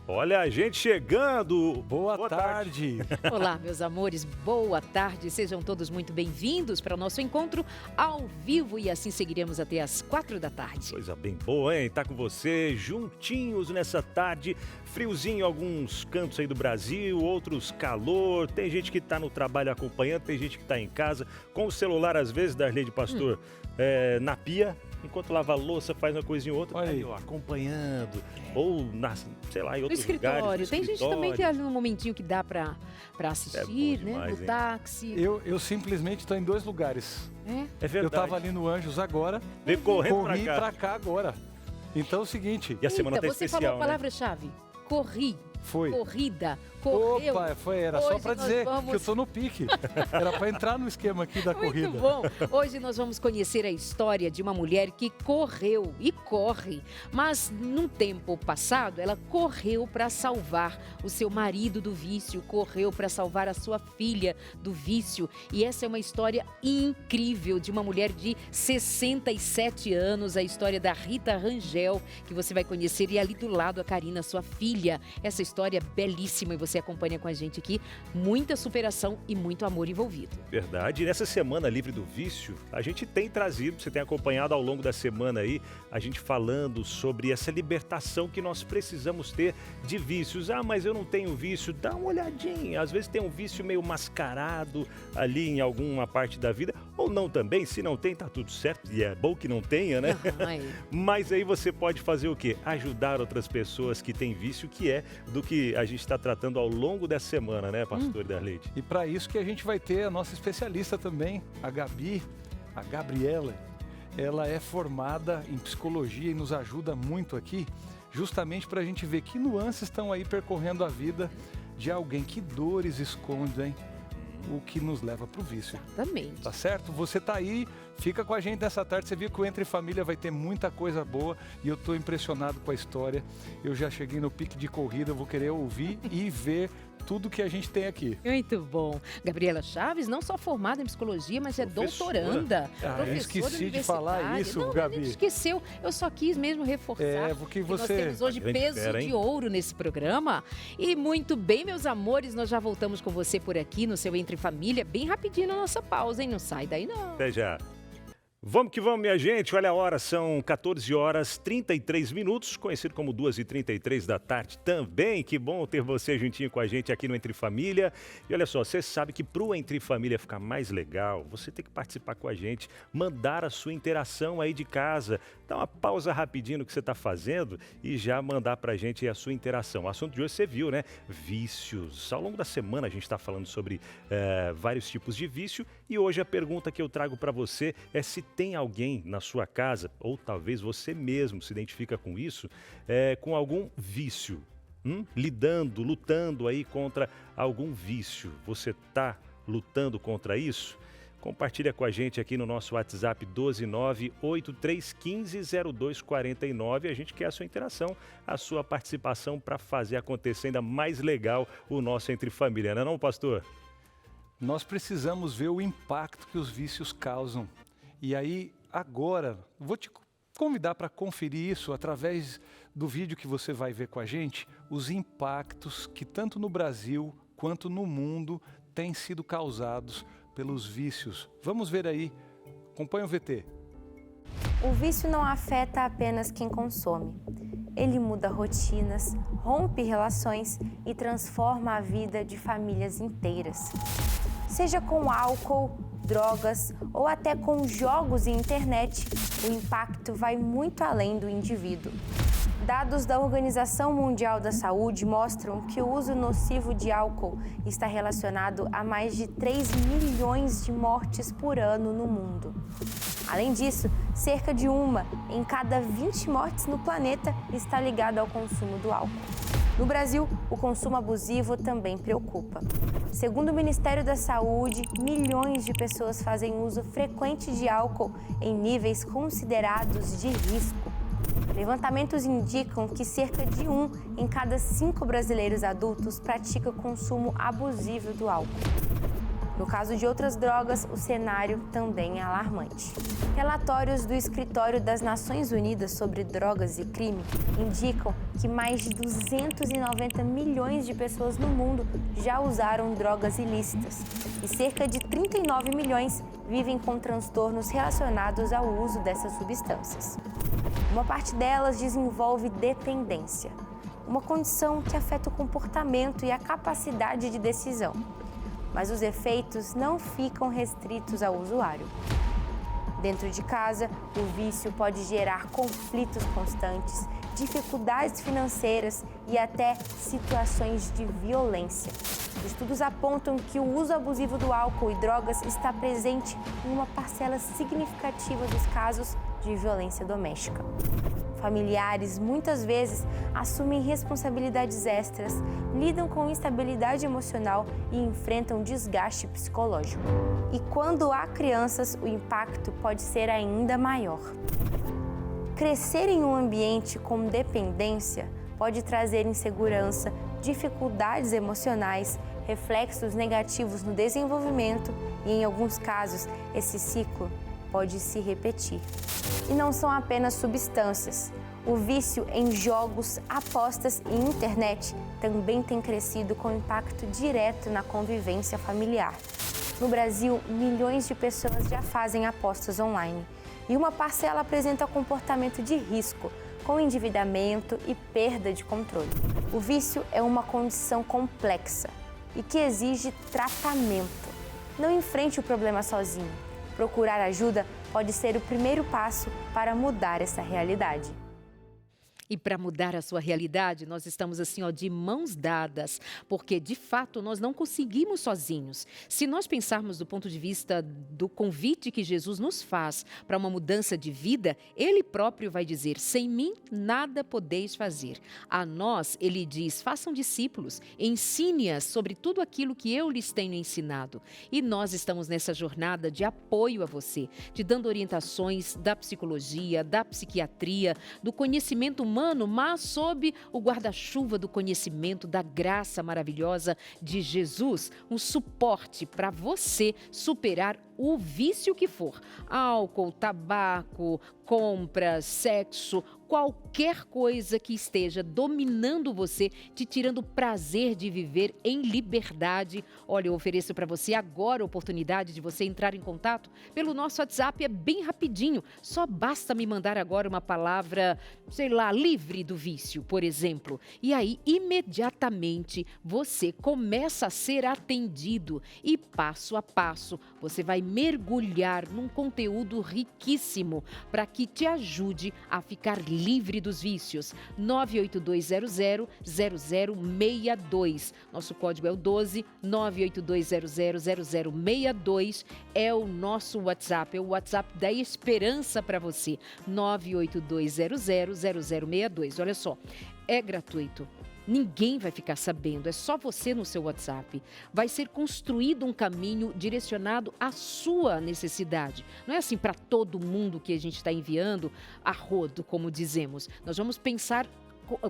Olha a gente chegando. Boa tarde. Olá, meus amores, boa tarde. Sejam todos muito bem-vindos para o nosso encontro ao vivo e assim seguiremos até às 4 da tarde. Coisa bem boa, hein? Tá com você juntinhos nessa tarde. Friozinho em alguns cantos aí do Brasil, outros calor. Tem gente que tá no trabalho acompanhando, tem gente que tá em casa com o celular, às vezes, Darley Pastor, na pia. Enquanto lava a louça, faz uma coisinha ou outra, tá aí, ó, acompanhando. Ou, sei lá, em outros lugares. Tem gente também que ali no momentinho que dá pra assistir, demais, né? No táxi. Eu simplesmente estou em 2 lugares. É verdade. Eu estava ali no Anjos agora, Veio correndo corri pra cá. pra cá agora. Então é o seguinte... E a semana tá você especial, falou a né? palavra-chave. Corri. Foi. Corrida. Correu. Opa, era só Hoje para nós dizer vamos- que eu tô no pique. Era para entrar no esquema aqui da corrida. Muito bom. Hoje nós vamos conhecer a história de uma mulher que correu e corre, mas num tempo passado ela correu para salvar o seu marido do vício, correu para salvar a sua filha do vício. E essa é uma história incrível de uma mulher de 67 anos, a história da Rita Rangel, que você vai conhecer, e ali do lado a Karina, sua filha. Essa história é belíssima e você acompanha com a gente aqui. Muita superação e muito amor envolvido. Verdade. E nessa semana livre do vício, a gente tem trazido, você tem acompanhado ao longo da semana aí, a gente falando sobre essa libertação que nós precisamos ter de vícios. Ah, mas eu não tenho vício. Dá uma olhadinha. Às vezes tem um vício meio mascarado ali em alguma parte da vida, ou não também. Se não tem, tá tudo certo. E é bom que não tenha, né? Mas aí você pode fazer o quê? Ajudar outras pessoas que têm vício, que é do que a gente está tratando ao longo dessa semana, né, pastor Darleide? E para isso que a gente vai ter a nossa especialista também, a Gabriela. Ela é formada em psicologia e nos ajuda muito aqui, justamente para a gente ver que nuances estão aí percorrendo a vida de alguém, que dores escondem o que nos leva para o vício. Exatamente. Tá certo? Você tá aí, fica com a gente nessa tarde. Você viu que o Entre Família vai ter muita coisa boa e eu tô impressionado com a história. Eu já cheguei no pique de corrida, eu vou querer ouvir e ver tudo que a gente tem aqui. Muito bom. Gabriela Chaves, não só formada em psicologia, mas é doutoranda. Eu esqueci de falar isso, não, Gabi. Não esqueceu. Eu só quis mesmo reforçar. Porque nós você... temos hoje peso de ouro nesse programa. E muito bem, meus amores, nós já voltamos com você por aqui no seu Entre Família, bem rapidinho na nossa pausa, hein? Não sai daí, não. Até já. Vamos que vamos, minha gente. Olha a hora, são 14 horas 33 minutos, conhecido como 2h33 da tarde também. Que bom ter você juntinho com a gente aqui no Entre Família. E olha só, você sabe que para o Entre Família ficar mais legal, você tem que participar com a gente, mandar a sua interação aí de casa. Dá uma pausa rapidinho no que você está fazendo e já mandar para a gente a sua interação. O assunto de hoje você viu, né? Vícios. Ao longo da semana a gente está falando sobre vários tipos de vício e hoje a pergunta que eu trago para você é se tem alguém na sua casa, ou talvez você mesmo se identifica com isso, com algum vício, lutando aí contra algum vício. Você está lutando contra isso? Compartilha com a gente aqui no nosso WhatsApp 12983150249. A gente quer a sua interação, a sua participação para fazer acontecer ainda mais legal o nosso Entre Família, não é não, pastor? Nós precisamos ver o impacto que os vícios causam. E aí, agora, vou te convidar para conferir isso através do vídeo que você vai ver com a gente, os impactos que tanto no Brasil quanto no mundo têm sido causados pelos vícios. Vamos ver aí, acompanha o VT. O vício não afeta apenas quem consome. Ele muda rotinas, rompe relações e transforma a vida de famílias inteiras. Seja com álcool, drogas ou até com jogos e internet, o impacto vai muito além do indivíduo. Dados da Organização Mundial da Saúde mostram que o uso nocivo de álcool está relacionado a mais de 3 milhões de mortes por ano no mundo. Além disso, cerca de 1 em cada 20 mortes no planeta está ligada ao consumo do álcool. No Brasil, o consumo abusivo também preocupa. Segundo o Ministério da Saúde, milhões de pessoas fazem uso frequente de álcool em níveis considerados de risco. Levantamentos indicam que cerca de 1 em cada 5 brasileiros adultos pratica o consumo abusivo do álcool. No caso de outras drogas, o cenário também é alarmante. Relatórios do Escritório das Nações Unidas sobre Drogas e Crime indicam que mais de 290 milhões de pessoas no mundo já usaram drogas ilícitas e cerca de 39 milhões vivem com transtornos relacionados ao uso dessas substâncias. Uma parte delas desenvolve dependência, uma condição que afeta o comportamento e a capacidade de decisão. Mas os efeitos não ficam restritos ao usuário. Dentro de casa, o vício pode gerar conflitos constantes, dificuldades financeiras e até situações de violência. Estudos apontam que o uso abusivo do álcool e drogas está presente em uma parcela significativa dos casos de violência doméstica. Familiares muitas vezes assumem responsabilidades extras, lidam com instabilidade emocional e enfrentam desgaste psicológico. E quando há crianças, o impacto pode ser ainda maior. Crescer em um ambiente com dependência pode trazer insegurança, dificuldades emocionais, reflexos negativos no desenvolvimento e, em alguns casos, esse ciclo pode se repetir. E não são apenas substâncias. O vício em jogos, apostas e internet também tem crescido com impacto direto na convivência familiar. No Brasil, milhões de pessoas já fazem apostas online e uma parcela apresenta comportamento de risco, com endividamento e perda de controle. O vício é uma condição complexa e que exige tratamento. Não enfrente o problema sozinho. Procurar ajuda pode ser o primeiro passo para mudar essa realidade. E para mudar a sua realidade, nós estamos assim, de mãos dadas, porque de fato nós não conseguimos sozinhos. Se nós pensarmos do ponto de vista do convite que Jesus nos faz para uma mudança de vida, Ele próprio vai dizer: sem mim nada podeis fazer. A nós, Ele diz: façam discípulos, ensine-as sobre tudo aquilo que eu lhes tenho ensinado. E nós estamos nessa jornada de apoio a você, te dando orientações da psicologia, da psiquiatria, do conhecimento humano, mas sob o guarda-chuva do conhecimento da graça maravilhosa de Jesus, um suporte para você superar o vício que for: álcool, tabaco, compras, sexo, qualquer coisa que esteja dominando você, te tirando o prazer de viver em liberdade. Olha, eu ofereço para você agora a oportunidade de você entrar em contato pelo nosso WhatsApp, é bem rapidinho, só basta me mandar agora uma palavra, livre do vício, por exemplo. E aí, imediatamente, você começa a ser atendido e passo a passo, você vai mergulhar num conteúdo riquíssimo para que te ajude a ficar livre dos vícios. 982000062. Nosso código é o 12 982000062. É o nosso WhatsApp, é o WhatsApp da esperança para você. 982000062. Olha só, é gratuito. Ninguém vai ficar sabendo, é só você no seu WhatsApp. Vai ser construído um caminho direcionado à sua necessidade. Não é assim para todo mundo que a gente está enviando a rodo, como dizemos. Nós vamos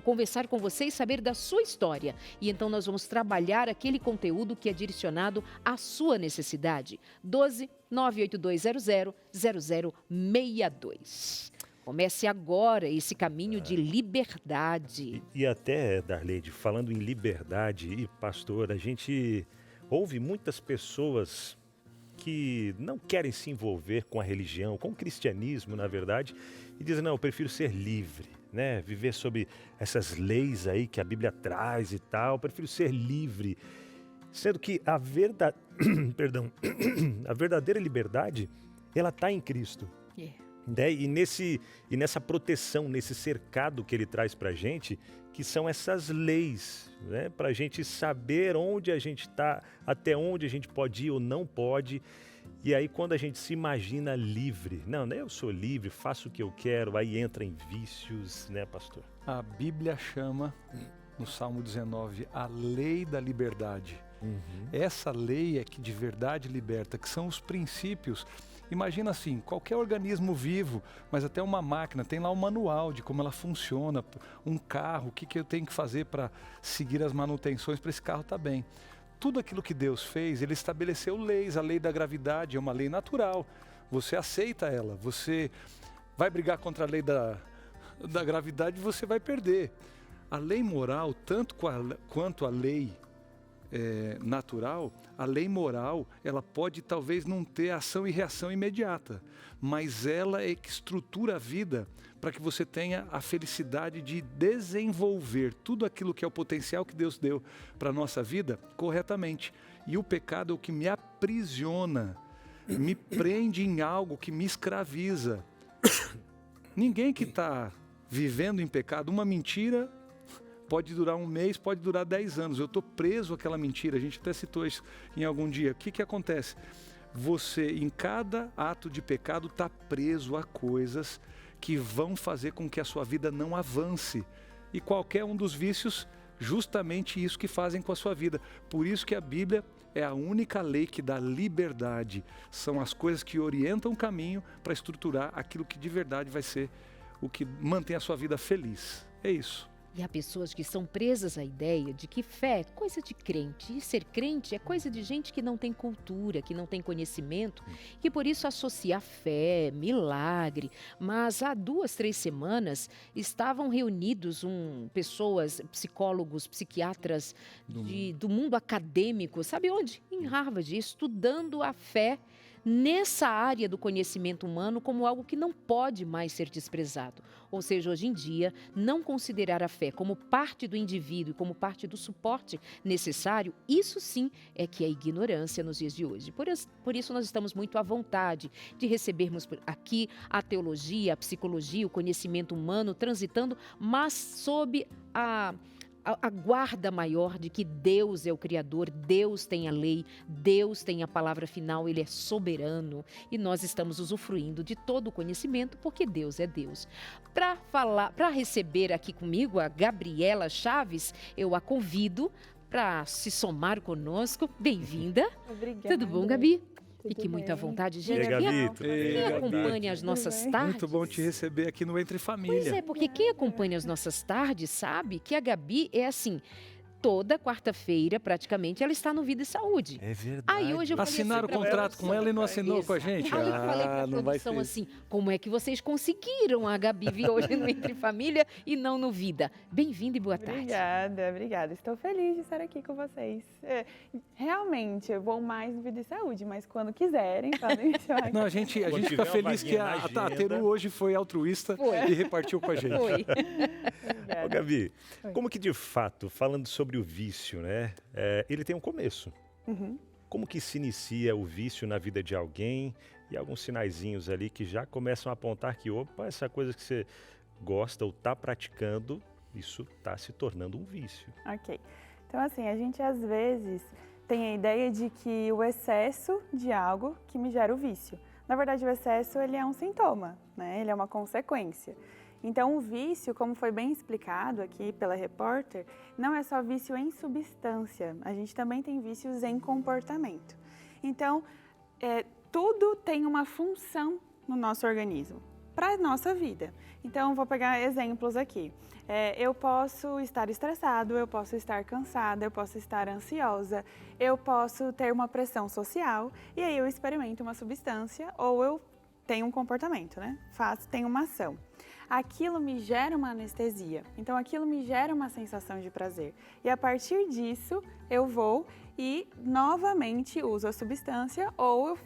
conversar com você e saber da sua história. E então nós vamos trabalhar aquele conteúdo que é direcionado à sua necessidade. 12 982000062. Comece agora esse caminho de liberdade. E até, Darleide, falando em liberdade, e pastor, a gente ouve muitas pessoas que não querem se envolver com a religião, com o cristianismo, na verdade, e dizem: não, eu prefiro ser livre, né? Viver sob essas leis aí que a Bíblia traz e tal, eu prefiro ser livre. Sendo que a verdadeira liberdade, ela está em Cristo. E nessa proteção, nesse cercado que Ele traz para a gente, que são essas leis, né? Para a gente saber onde a gente está, até onde a gente pode ir ou não pode. E aí quando a gente se imagina livre, não, eu sou livre, faço o que eu quero, aí entra em vícios, né, pastor? A Bíblia chama, no Salmo 19, a lei da liberdade. Essa lei é que de verdade liberta, que são os princípios. Imagina assim, qualquer organismo vivo, mas até uma máquina, tem lá um manual de como ela funciona, um carro, o que eu tenho que fazer para seguir as manutenções para esse carro estar bem. tudo aquilo que Deus fez, Ele estabeleceu leis. A lei da gravidade é uma lei natural. Você aceita ela. Você vai brigar contra a lei da gravidade, você vai perder. A lei moral, tanto quanto a lei natural, a lei moral, ela pode talvez não ter ação e reação imediata, mas ela é que estrutura a vida para que você tenha a felicidade de desenvolver tudo aquilo que é o potencial que Deus deu para a nossa vida corretamente. E o pecado é o que me aprisiona, me prende em algo que me escraviza. Ninguém que está vivendo em pecado, uma mentira pode durar 1 mês, pode durar 10 anos. Eu estou preso àquela mentira. A gente até citou isso em algum dia. O que acontece? Você, em cada ato de pecado, está preso a coisas que vão fazer com que a sua vida não avance. E qualquer um dos vícios, justamente isso que fazem com a sua vida. Por isso que a Bíblia é a única lei que dá liberdade. São as coisas que orientam o caminho para estruturar aquilo que de verdade vai ser o que mantém a sua vida feliz. É isso. E há pessoas que são presas à ideia de que fé é coisa de crente, e ser crente é coisa de gente que não tem cultura, que não tem conhecimento, que por isso associa fé, milagre. Mas há 2, 3 semanas estavam reunidos pessoas, psicólogos, psiquiatras do mundo acadêmico, sabe onde? Em Harvard, estudando a fé nessa área do conhecimento humano como algo que não pode mais ser desprezado. Ou seja, hoje em dia, não considerar a fé como parte do indivíduo e como parte do suporte necessário, isso sim é que é ignorância nos dias de hoje. Por isso nós estamos muito à vontade de recebermos aqui a teologia, a psicologia, o conhecimento humano transitando, mas sob a guarda maior de que Deus é o Criador, Deus tem a lei, Deus tem a palavra final, Ele é soberano e nós estamos usufruindo de todo o conhecimento porque Deus é Deus. Para receber aqui comigo a Gabriela Chaves, eu a convido para se somar conosco. Bem-vinda. Obrigada. Tudo bom, Gabi? Tudo Fique muito bem. à vontade. E Gente, aí, Gabi? quem acompanha as nossas bem? tardes... Muito bom te receber aqui no Entre Família. Pois é, porque quem acompanha as nossas tardes sabe que a Gabi é assim, toda quarta-feira, praticamente, ela está no Vida e Saúde. É verdade. Aí hoje eu falei Assinaram assim o pra contrato produção, com ela e não assinou com a gente? Aí eu falei pra não vai produção ser. assim, como é que vocês conseguiram a Gabi vir hoje no Entre Família e não no Vida? Bem-vinda e boa tarde. Obrigada. Estou feliz de estar aqui com vocês. Realmente, eu vou mais no Vida e Saúde, mas quando quiserem, podem me chamar. Não, a gente Quando fica tiver uma feliz que vaguinha na a agenda. Teru hoje foi altruísta Foi. e repartiu com a gente. Foi. Obrigada. Ô, Gabi, Oi. como que de fato, falando sobre o vício, né? Ele tem um começo. Uhum. Como que se inicia o vício na vida de alguém e alguns sinaizinhos ali que já começam a apontar que, opa, essa coisa que você gosta ou está praticando, isso está se tornando um vício. Ok. Então, assim, a gente às vezes tem a ideia de que o excesso de algo que me gera o vício. Na verdade, o excesso, ele é um sintoma, né? Ele é uma consequência. Então, o vício, como foi bem explicado aqui pela repórter, não é só vício em substância, a gente também tem vícios em comportamento. Então, tudo tem uma função no nosso organismo, para a nossa vida. Então, vou pegar exemplos aqui. Eu posso estar estressado, eu posso estar cansada, eu posso estar ansiosa, eu posso ter uma pressão social, e aí eu experimento uma substância ou eu tenho um comportamento, né? Tenho uma ação. Aquilo me gera uma anestesia, então aquilo me gera uma sensação de prazer. E a partir disso, eu vou e novamente uso a substância ou eu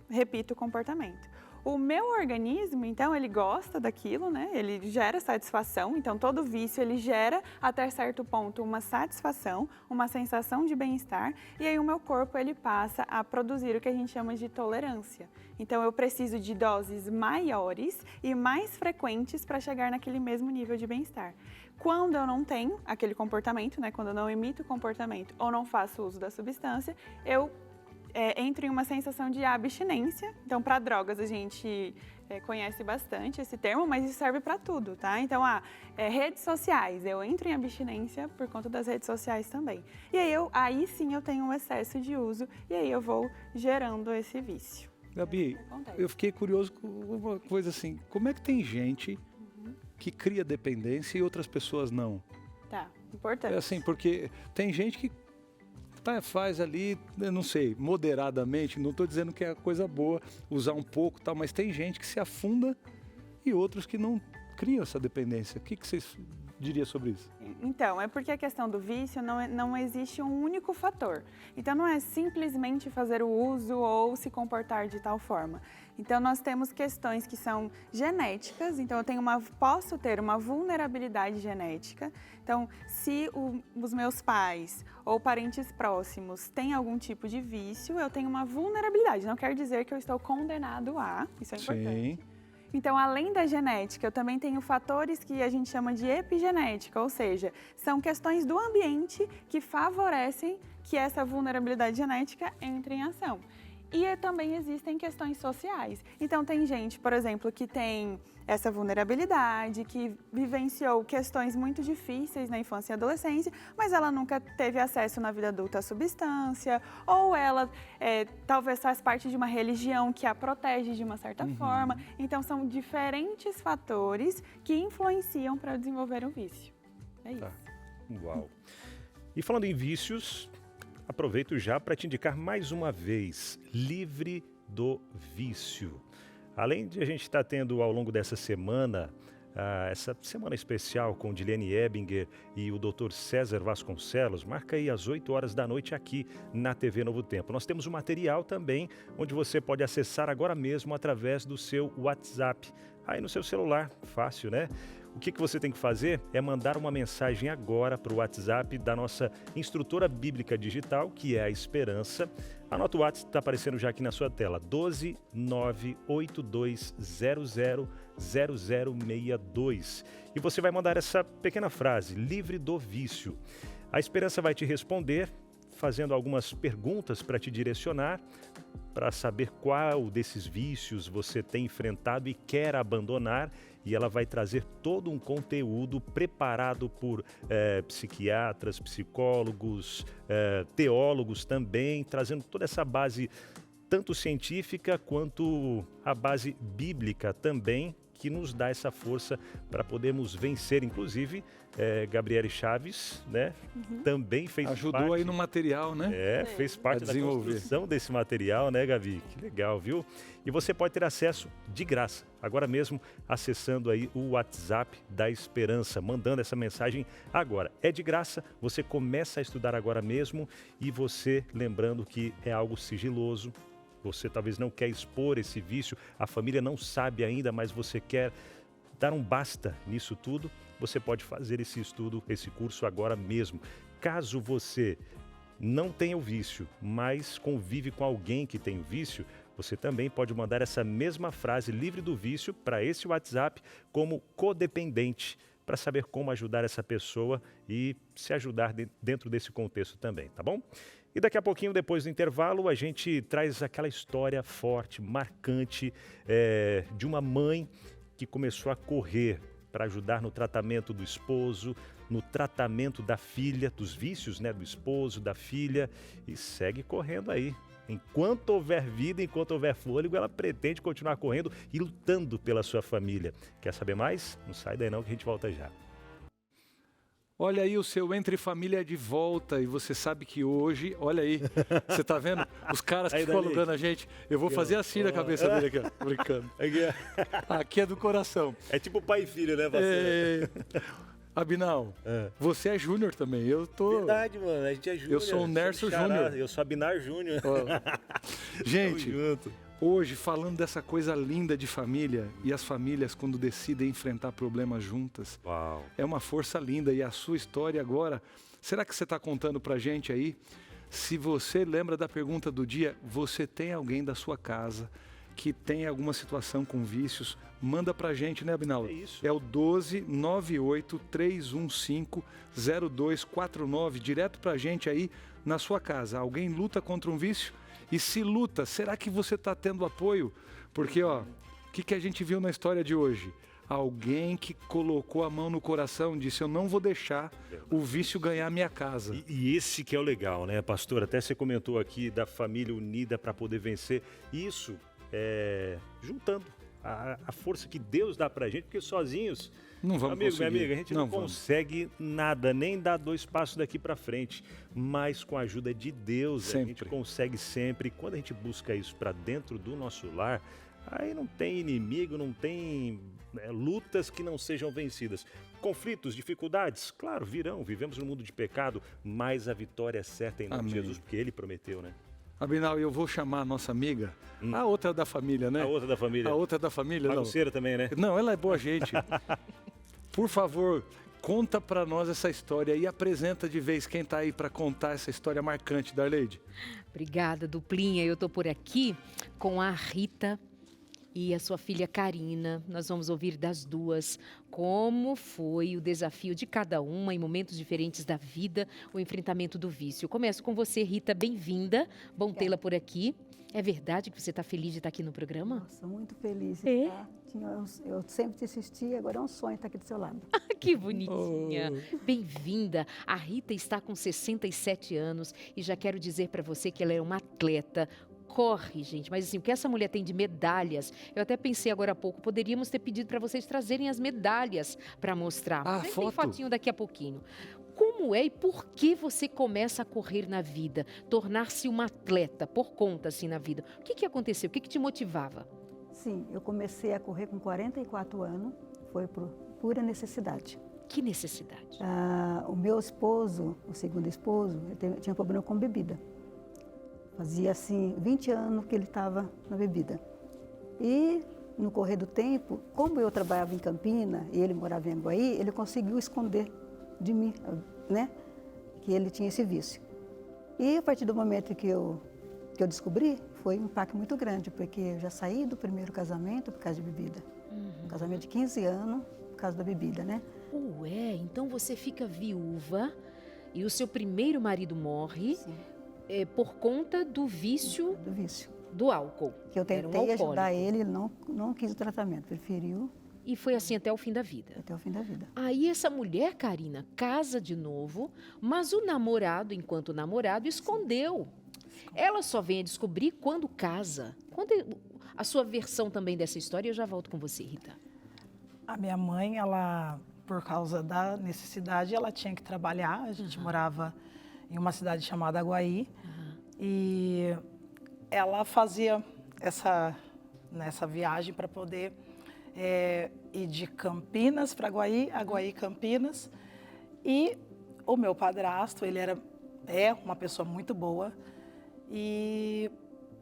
repito o comportamento. O meu organismo, então, ele gosta daquilo, né? Ele gera satisfação, então todo vício ele gera até certo ponto uma satisfação, uma sensação de bem-estar, e aí o meu corpo ele passa a produzir o que a gente chama de tolerância. Então eu preciso de doses maiores e mais frequentes para chegar naquele mesmo nível de bem-estar. Quando eu não tenho aquele comportamento, né? Quando eu não emito o comportamento ou não faço uso da substância, eu entro em uma sensação de abstinência. Então, para drogas, a gente conhece bastante esse termo, mas isso serve para tudo, tá? Então, redes sociais, eu entro em abstinência por conta das redes sociais também. E aí sim eu tenho um excesso de uso e aí eu vou gerando esse vício. Gabi, eu fiquei curioso com uma coisa assim, como é que tem gente que cria dependência e outras pessoas não? Tá, importante. É assim, porque tem gente que faz ali, eu não sei, moderadamente, não estou dizendo que é coisa boa usar um pouco, tal, mas tem gente que se afunda e outros que não criam essa dependência. O que vocês diriam sobre isso? Então, é porque a questão do vício não existe um único fator. Então, não é simplesmente fazer o uso ou se comportar de tal forma. Então, nós temos questões que são genéticas. Então, posso ter uma vulnerabilidade genética. Então, se os meus pais ou parentes próximos têm algum tipo de vício, eu tenho uma vulnerabilidade. Não quer dizer que eu estou condenado a. Isso é importante. Sim. Então, além da genética, eu também tenho fatores que a gente chama de epigenética, ou seja, são questões do ambiente que favorecem que essa vulnerabilidade genética entre em ação. E também existem questões sociais. Então, tem gente, por exemplo, que tem essa vulnerabilidade, que vivenciou questões muito difíceis na infância e adolescência, mas ela nunca teve acesso na vida adulta à substância, ou ela talvez faz parte de uma religião que a protege de uma certa forma. Então, são diferentes fatores que influenciam para desenvolver o vício. É isso. Tá. Uau. E falando em vícios, aproveito já para te indicar mais uma vez, Livre do Vício. Além de a gente estar tendo ao longo dessa semana, essa semana especial com Dilene Ebinger e o Dr. César Vasconcelos, marca aí às 8 horas da noite aqui na TV Novo Tempo. Nós temos um material também onde você pode acessar agora mesmo através do seu WhatsApp. Aí no seu celular, fácil, né? O que você tem que fazer é mandar uma mensagem agora para o WhatsApp da nossa instrutora bíblica digital, que é a Esperança. Anota o WhatsApp, está aparecendo já aqui na sua tela, 12982000062. E você vai mandar essa pequena frase, livre do vício. A Esperança vai te responder, fazendo algumas perguntas para te direcionar, para saber qual desses vícios você tem enfrentado e quer abandonar. E ela vai trazer todo um conteúdo preparado por psiquiatras, psicólogos, teólogos também, trazendo toda essa base, tanto científica quanto a base bíblica também, que nos dá essa força para podermos vencer. Inclusive, Gabriele Chaves, né, também fez Ajudou parte, aí no material, né? fez parte da construção desse material, né, Gabi? Que legal, viu? E você pode ter acesso de graça, agora mesmo, acessando aí o WhatsApp da Esperança, mandando essa mensagem agora. É de graça, você começa a estudar agora mesmo e você, lembrando que é algo sigiloso, você talvez não quer expor esse vício, a família não sabe ainda, mas você quer dar um basta nisso tudo, você pode fazer esse estudo, esse curso agora mesmo. Caso você não tenha o vício, mas convive com alguém que tem o vício, você também pode mandar essa mesma frase, livre do vício, para esse WhatsApp como codependente, para saber como ajudar essa pessoa e se ajudar dentro desse contexto também, tá bom? E daqui a pouquinho, depois do intervalo, a gente traz aquela história forte, marcante, de uma mãe que começou a correr para ajudar no tratamento do esposo, no tratamento da filha, dos vícios, né, do esposo, da filha, e segue correndo aí. Enquanto houver vida, enquanto houver fôlego, ela pretende continuar correndo e lutando pela sua família. Quer saber mais? Não sai daí não que a gente volta já. Olha aí o seu Entre Família de volta e você sabe que hoje, olha aí, você tá vendo? Os caras que ficam alugando a gente, eu vou fazer assim na cabeça dele aqui, ó, brincando. Aqui é do coração. É tipo pai e filho, né, parceiro? Abinal, você é júnior também, eu tô... Verdade, mano, a gente é júnior. Eu sou o Nerso Júnior. Eu sou Abinar Júnior. Gente, hoje falando dessa coisa linda de família e as famílias quando decidem enfrentar problemas juntas. Uau. É uma força linda e a sua história agora, será que você está contando pra gente aí? Se você lembra da pergunta do dia, você tem alguém da sua casa que tem alguma situação com vícios, manda pra gente, né, Abinal? É isso. É o 1298-315-0249, direto pra gente aí na sua casa. Alguém luta contra um vício? E se luta, será que você está tendo apoio? Porque, ó, o que a gente viu na história de hoje? Alguém que colocou a mão no coração, disse, eu não vou deixar o vício ganhar minha casa. E esse que é o legal, né, pastor? Até você comentou aqui da família unida para poder vencer. Isso juntando a força que Deus dá pra gente, porque sozinhos, Não vamos amigo, minha conseguir. amiga, a gente não vamos. consegue nada, nem dar 2 passos daqui pra frente, mas com a ajuda de Deus a gente Sempre. consegue sempre. Quando a gente busca isso pra dentro do nosso lar, aí não tem inimigo, não tem lutas que não sejam vencidas. Conflitos, dificuldades, claro, virão. Vivemos num mundo de pecado, mas a vitória é certa em nome de Amém. Jesus, porque Ele prometeu, né? Abinal, eu vou chamar a nossa amiga, a outra da família, né? A outra da família. A outra da família, não. Bagunceira também, né? Não, ela é boa gente. Por favor, conta pra nós essa história e apresenta de vez quem tá aí pra contar essa história marcante, Darleide. Obrigada, duplinha. Eu tô por aqui com a Rita e a sua filha Karina. Nós vamos ouvir das duas como foi o desafio de cada uma em momentos diferentes da vida, o enfrentamento do vício. Começo com você, Rita, bem-vinda. Bom tê-la por aqui. É verdade que você está feliz de estar aqui no programa? Nossa, muito feliz. É? Tá? Eu sempre te assisti, agora é um sonho estar aqui do seu lado. Que bonitinha. Bem-vinda. A Rita está com 67 anos e já quero dizer para você que ela é uma atleta. Corre, gente, mas assim, o que essa mulher tem de medalhas, eu até pensei agora há pouco, poderíamos ter pedido para vocês trazerem as medalhas para mostrar. Ah, Tem foto? fotinho daqui a pouquinho. Como é e por que você começa a correr na vida, tornar-se uma atleta por conta assim na vida? O que aconteceu? O que te motivava? Sim, eu comecei a correr com 44 anos, foi por pura necessidade. Que necessidade? O meu esposo, o segundo esposo, ele tinha problema com bebida. Fazia assim 20 anos que ele estava na bebida. E no correr do tempo, como eu trabalhava em Campina e ele morava em Aguaí, ele conseguiu esconder de mim, né, que ele tinha esse vício. E a partir do momento que eu descobri, foi um impacto muito grande, porque eu já saí do primeiro casamento por causa de bebida. Um casamento de 15 anos por causa da bebida, né? Ué, então você fica viúva e o seu primeiro marido morre por conta do vício Do vício. do álcool. Que eu Era um tentei ajudar alcoólico. ele não quis o tratamento, preferiu E foi assim até o fim da vida. até o fim da vida. Aí essa mulher, Karina, casa de novo, mas o namorado, enquanto namorado, escondeu. Ela só vem a descobrir quando casa. A sua versão também dessa história, eu já volto com você, Rita. A minha mãe, ela, por causa da necessidade, ela tinha que trabalhar. A gente morava em uma cidade chamada Aguaí. E ela fazia essa viagem para poder ir de Campinas para Aguaí, Aguaí, Campinas. E o meu padrasto, ele é uma pessoa muito boa. E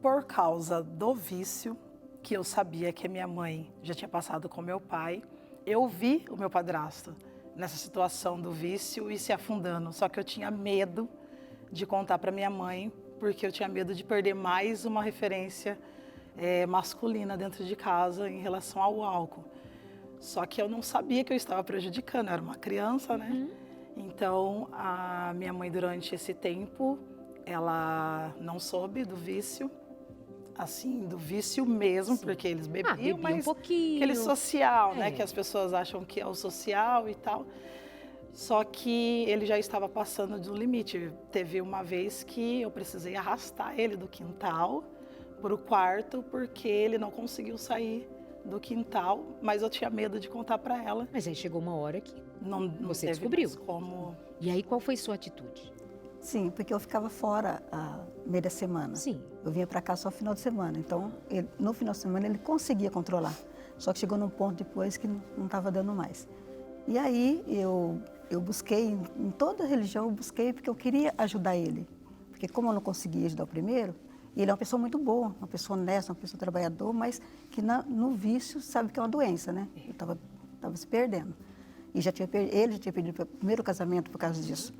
por causa do vício, que eu sabia que a minha mãe já tinha passado com meu pai, eu vi o meu padrasto nessa situação do vício e se afundando. Só que eu tinha medo de contar para minha mãe, porque eu tinha medo de perder mais uma referência masculina dentro de casa em relação ao álcool. Só que eu não sabia que eu estava prejudicando, eu era uma criança, né? Então, a minha mãe, durante esse tempo, ela não soube do vício, assim, do vício mesmo, porque eles bebiam, Bebia mas um pouquinho. aquele social, né? Que as pessoas acham que é o social e tal. Só que ele já estava passando do limite. Teve uma vez que eu precisei arrastar ele do quintal para o quarto, porque ele não conseguiu sair do quintal, mas eu tinha medo de contar para ela. Mas aí chegou uma hora que... Não Você teve descobriu? mais como... E aí qual foi sua atitude? Sim, porque eu ficava fora a meio da semana. Sim. Eu vinha para cá só no final de semana. Então, no final de semana ele conseguia controlar. Só que chegou num ponto depois que não estava dando mais. E aí eu busquei, em toda a religião eu busquei porque eu queria ajudar ele. Porque como eu não conseguia ajudar o primeiro, e ele é uma pessoa muito boa, uma pessoa honesta, uma pessoa trabalhadora, mas que no vício sabe que é uma doença, né? Eu estava se perdendo. E ele já tinha perdido o primeiro casamento por causa disso.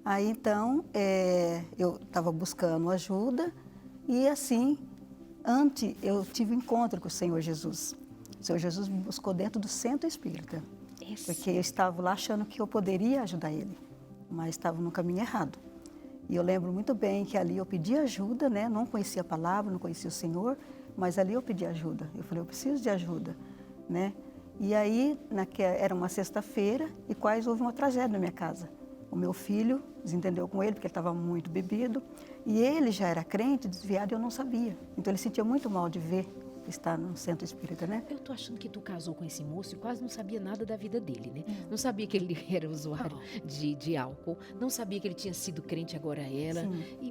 Aí, então, eu estava buscando ajuda e, assim, antes eu tive um encontro com o Senhor Jesus. O Senhor Jesus me buscou dentro do centro espírita, porque eu estava lá achando que eu poderia ajudar ele, mas estava no caminho errado. E eu lembro muito bem que ali eu pedi ajuda, né? Não conhecia a palavra, não conhecia o Senhor, mas ali eu pedi ajuda. Eu falei, eu preciso de ajuda, né? E aí, era uma sexta-feira e quase houve uma tragédia na minha casa. O meu filho desentendeu com ele, porque ele estava muito bebido, e ele já era crente, desviado, e eu não sabia. Então ele sentia muito mal de ver está no centro espírita, né? Eu tô achando que tu casou com esse moço e quase não sabia nada da vida dele, né? Não sabia que ele era usuário de álcool, não sabia que ele tinha sido crente, agora ela.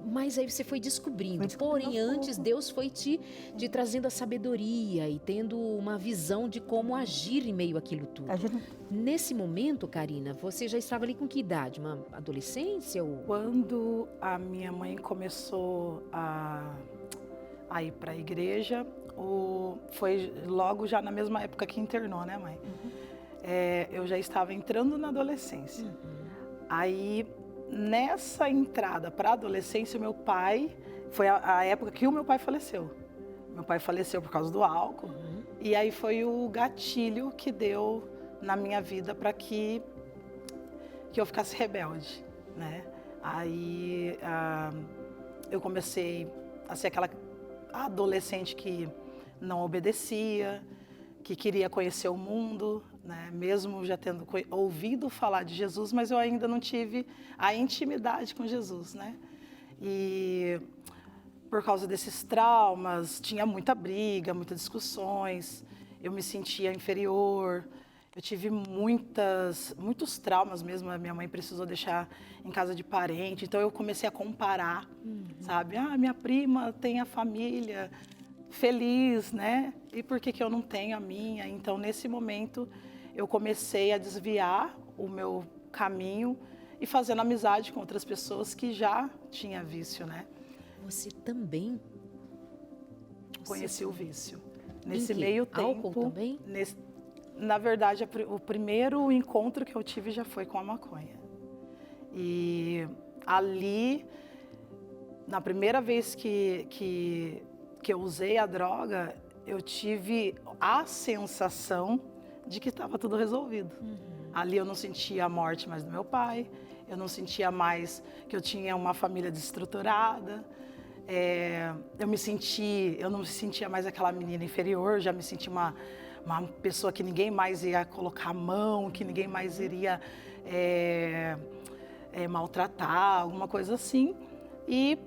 Mas aí você foi descobrindo. Porém, antes Deus foi te trazendo a sabedoria e tendo uma visão de como agir em meio àquilo tudo. Nesse momento, Karina, você já estava ali com que idade? Uma adolescência? Ou... Quando a minha mãe começou a ir para a igreja, foi logo já na mesma época que internou, né, mãe? Eu já estava entrando na adolescência. Aí, nessa entrada para a adolescência, meu pai, foi a época que o meu pai faleceu. Meu pai faleceu por causa do álcool. E aí foi o gatilho que deu na minha vida para que eu ficasse rebelde, né? Aí eu comecei a ser aquela adolescente que não obedecia, que queria conhecer o mundo, né? Mesmo já tendo ouvido falar de Jesus, mas eu ainda não tive a intimidade com Jesus, né? E por causa desses traumas, tinha muita briga, muitas discussões, eu me sentia inferior, eu tive muitos traumas mesmo, a minha mãe precisou deixar em casa de parente, então eu comecei a comparar, sabe? Minha prima tem a família feliz, né? E por que eu não tenho a minha? Então, nesse momento, eu comecei a desviar o meu caminho e fazendo amizade com outras pessoas que já tinham vício, né? Você também conheci o vício. Nesse meio tempo... Álcool também? Na verdade, o primeiro encontro que eu tive já foi com a maconha. E ali, na primeira vez que eu usei a droga, eu tive a sensação de que estava tudo resolvido. Ali eu não sentia a morte mais do meu pai, eu não sentia mais que eu tinha uma família desestruturada, eu não me sentia mais aquela menina inferior, já me sentia uma pessoa que ninguém mais ia colocar a mão, que ninguém mais iria maltratar, alguma coisa assim. E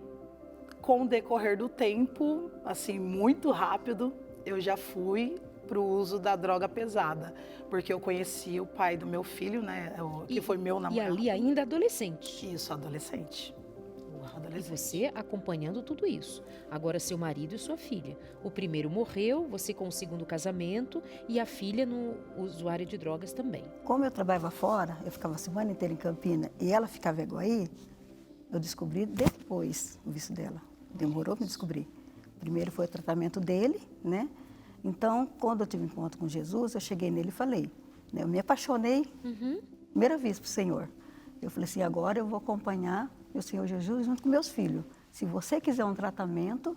com o decorrer do tempo, assim, muito rápido, eu já fui para o uso da droga pesada, porque eu conheci o pai do meu filho, né, que foi meu namorado. E ali ainda adolescente? Isso, adolescente. E você acompanhando tudo isso. Agora seu marido e sua filha. O primeiro morreu, você com o segundo casamento e a filha no usuário de drogas também. Como eu trabalhava fora, eu ficava a semana inteira em Campina e ela ficava em Aguaí, eu descobri depois o vício dela. Demorou para descobrir. Primeiro foi o tratamento dele, né? Então, quando eu tive um encontro com Jesus, eu cheguei nele e falei, né? Eu me apaixonei, primeira vez para o Senhor. Eu falei assim, agora eu vou acompanhar o Senhor Jesus junto com meus filhos. Se você quiser um tratamento,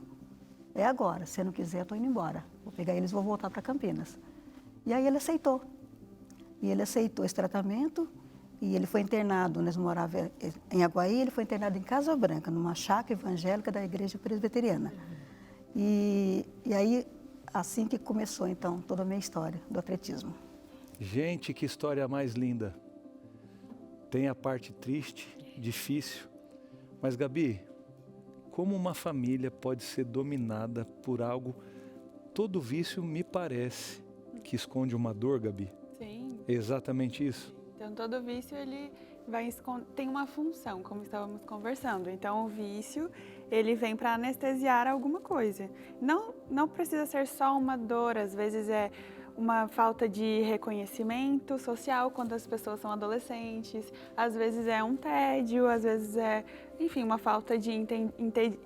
é agora. Se não quiser, eu estou indo embora. Vou pegar eles e vou voltar para Campinas. E aí ele aceitou. E ele aceitou esse tratamento e ele foi internado, nós morávamos em Aguaí, ele foi internado em Casa Branca, numa chácara evangélica da Igreja Presbiteriana. E aí, assim que começou, então, toda a minha história do atletismo. Gente, que história mais linda. Tem a parte triste, difícil. Mas, Gabi, como uma família pode ser dominada por algo... Todo vício me parece que esconde uma dor, Gabi. Sim. É exatamente isso. Então, todo vício, ele tem uma função, como estávamos conversando. Então, o vício, ele vem para anestesiar alguma coisa. Não precisa ser só uma dor, às vezes é uma falta de reconhecimento social quando as pessoas são adolescentes, às vezes é um tédio, às vezes é, enfim, uma falta de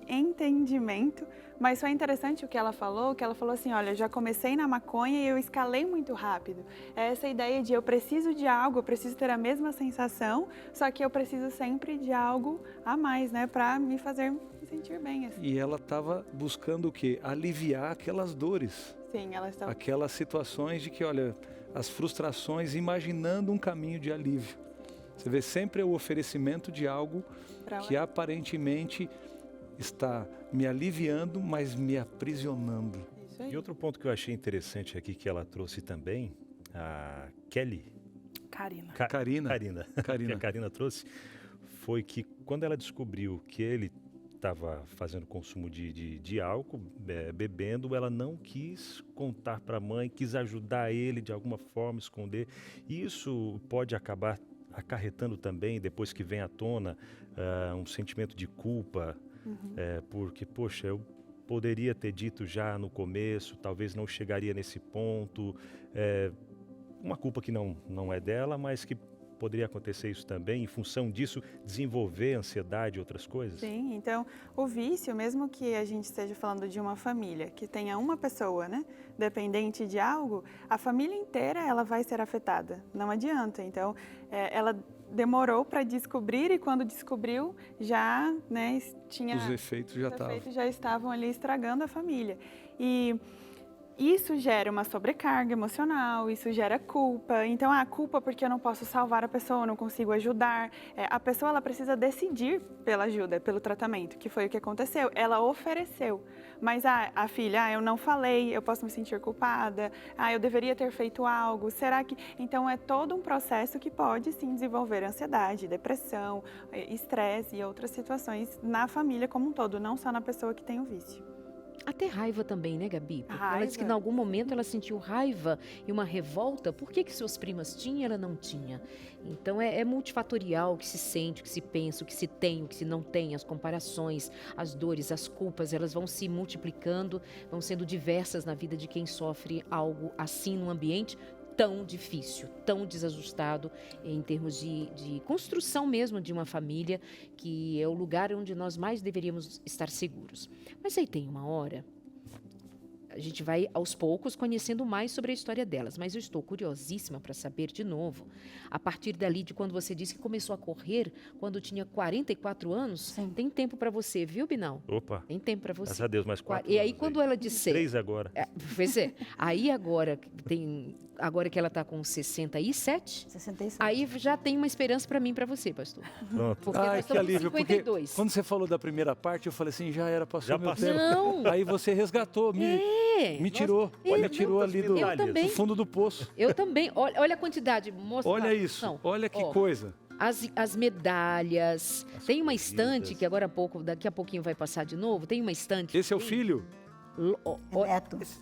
entendimento. Mas foi interessante o que ela falou assim, olha, já comecei na maconha e eu escalei muito rápido. É essa ideia de eu preciso de algo, eu preciso ter a mesma sensação, só que eu preciso sempre de algo a mais, né, para me fazer me sentir bem. Assim. E ela estava buscando o quê? Aliviar aquelas dores. Sim, ela estava... Aquelas situações de que, olha, as frustrações, imaginando um caminho de alívio. Você vê sempre o oferecimento de algo que aparentemente está me aliviando, mas me aprisionando. E outro ponto que eu achei interessante aqui que ela trouxe também, a Kelly... Karina. Karina. Que a Karina trouxe, foi que quando ela descobriu que ele estava fazendo consumo de álcool, bebendo, ela não quis contar para a mãe, quis ajudar ele de alguma forma, esconder. E isso pode acabar acarretando também, depois que vem à tona, um sentimento de culpa, porque, poxa, eu poderia ter dito já no começo, talvez não chegaria nesse ponto, uma culpa que não é dela, mas que poderia acontecer isso também, em função disso, desenvolver ansiedade e outras coisas? Sim, então o vício, mesmo que a gente esteja falando de uma família que tenha uma pessoa, né, dependente de algo, a família inteira ela vai ser afetada, não adianta. Então, ela demorou para descobrir e quando descobriu já, né, tinha... Os efeitos já estavam ali estragando a família. E isso gera uma sobrecarga emocional, isso gera culpa. Então, a culpa porque eu não posso salvar a pessoa, eu não consigo ajudar. A pessoa ela precisa decidir pela ajuda, pelo tratamento, que foi o que aconteceu. Ela ofereceu, mas a filha, eu não falei, eu posso me sentir culpada, eu deveria ter feito algo, será que... Então, é todo um processo que pode, sim, desenvolver ansiedade, depressão, estresse e outras situações na família como um todo, não só na pessoa que tem o vício. Até raiva também, né, Gabi? Porque ela disse que Raiva. em algum momento ela sentiu raiva e uma revolta. Por que suas primas tinham e ela não tinha? Então é multifatorial o que se sente, o que se pensa, o que se tem, o que se não tem, as comparações, as dores, as culpas, elas vão se multiplicando, vão sendo diversas na vida de quem sofre algo assim num ambiente tão difícil, tão desajustado em termos de construção mesmo de uma família, que é o lugar onde nós mais deveríamos estar seguros. Mas aí tem uma hora, a gente vai aos poucos conhecendo mais sobre a história delas, mas eu estou curiosíssima para saber de novo, a partir dali de quando você disse que começou a correr quando tinha 44 anos, Sim. Tem tempo para você, viu, Binal? Opa, Tem tempo para você. graças a Deus, mais 4 E aí anos quando ela disser... 3 agora. Pois é. Aí agora que ela está com 67, 67. aí já tem uma esperança para mim e para você, pastor. Pronto. Porque nós Ai, que estamos com alívio, porque 52. quando você falou da primeira parte, eu falei assim, já era, passou Já meu passou. tempo. Não. Aí você resgatou, me tirou, Olha me tirou quantas ali do, medalhas. Eu também. do fundo do poço. Eu também. Olha a quantidade, moça. Olha isso, olha que coisa. As medalhas. Tem uma corridas. estante que daqui a pouquinho vai passar de novo. Tem uma estante. Esse é o filho?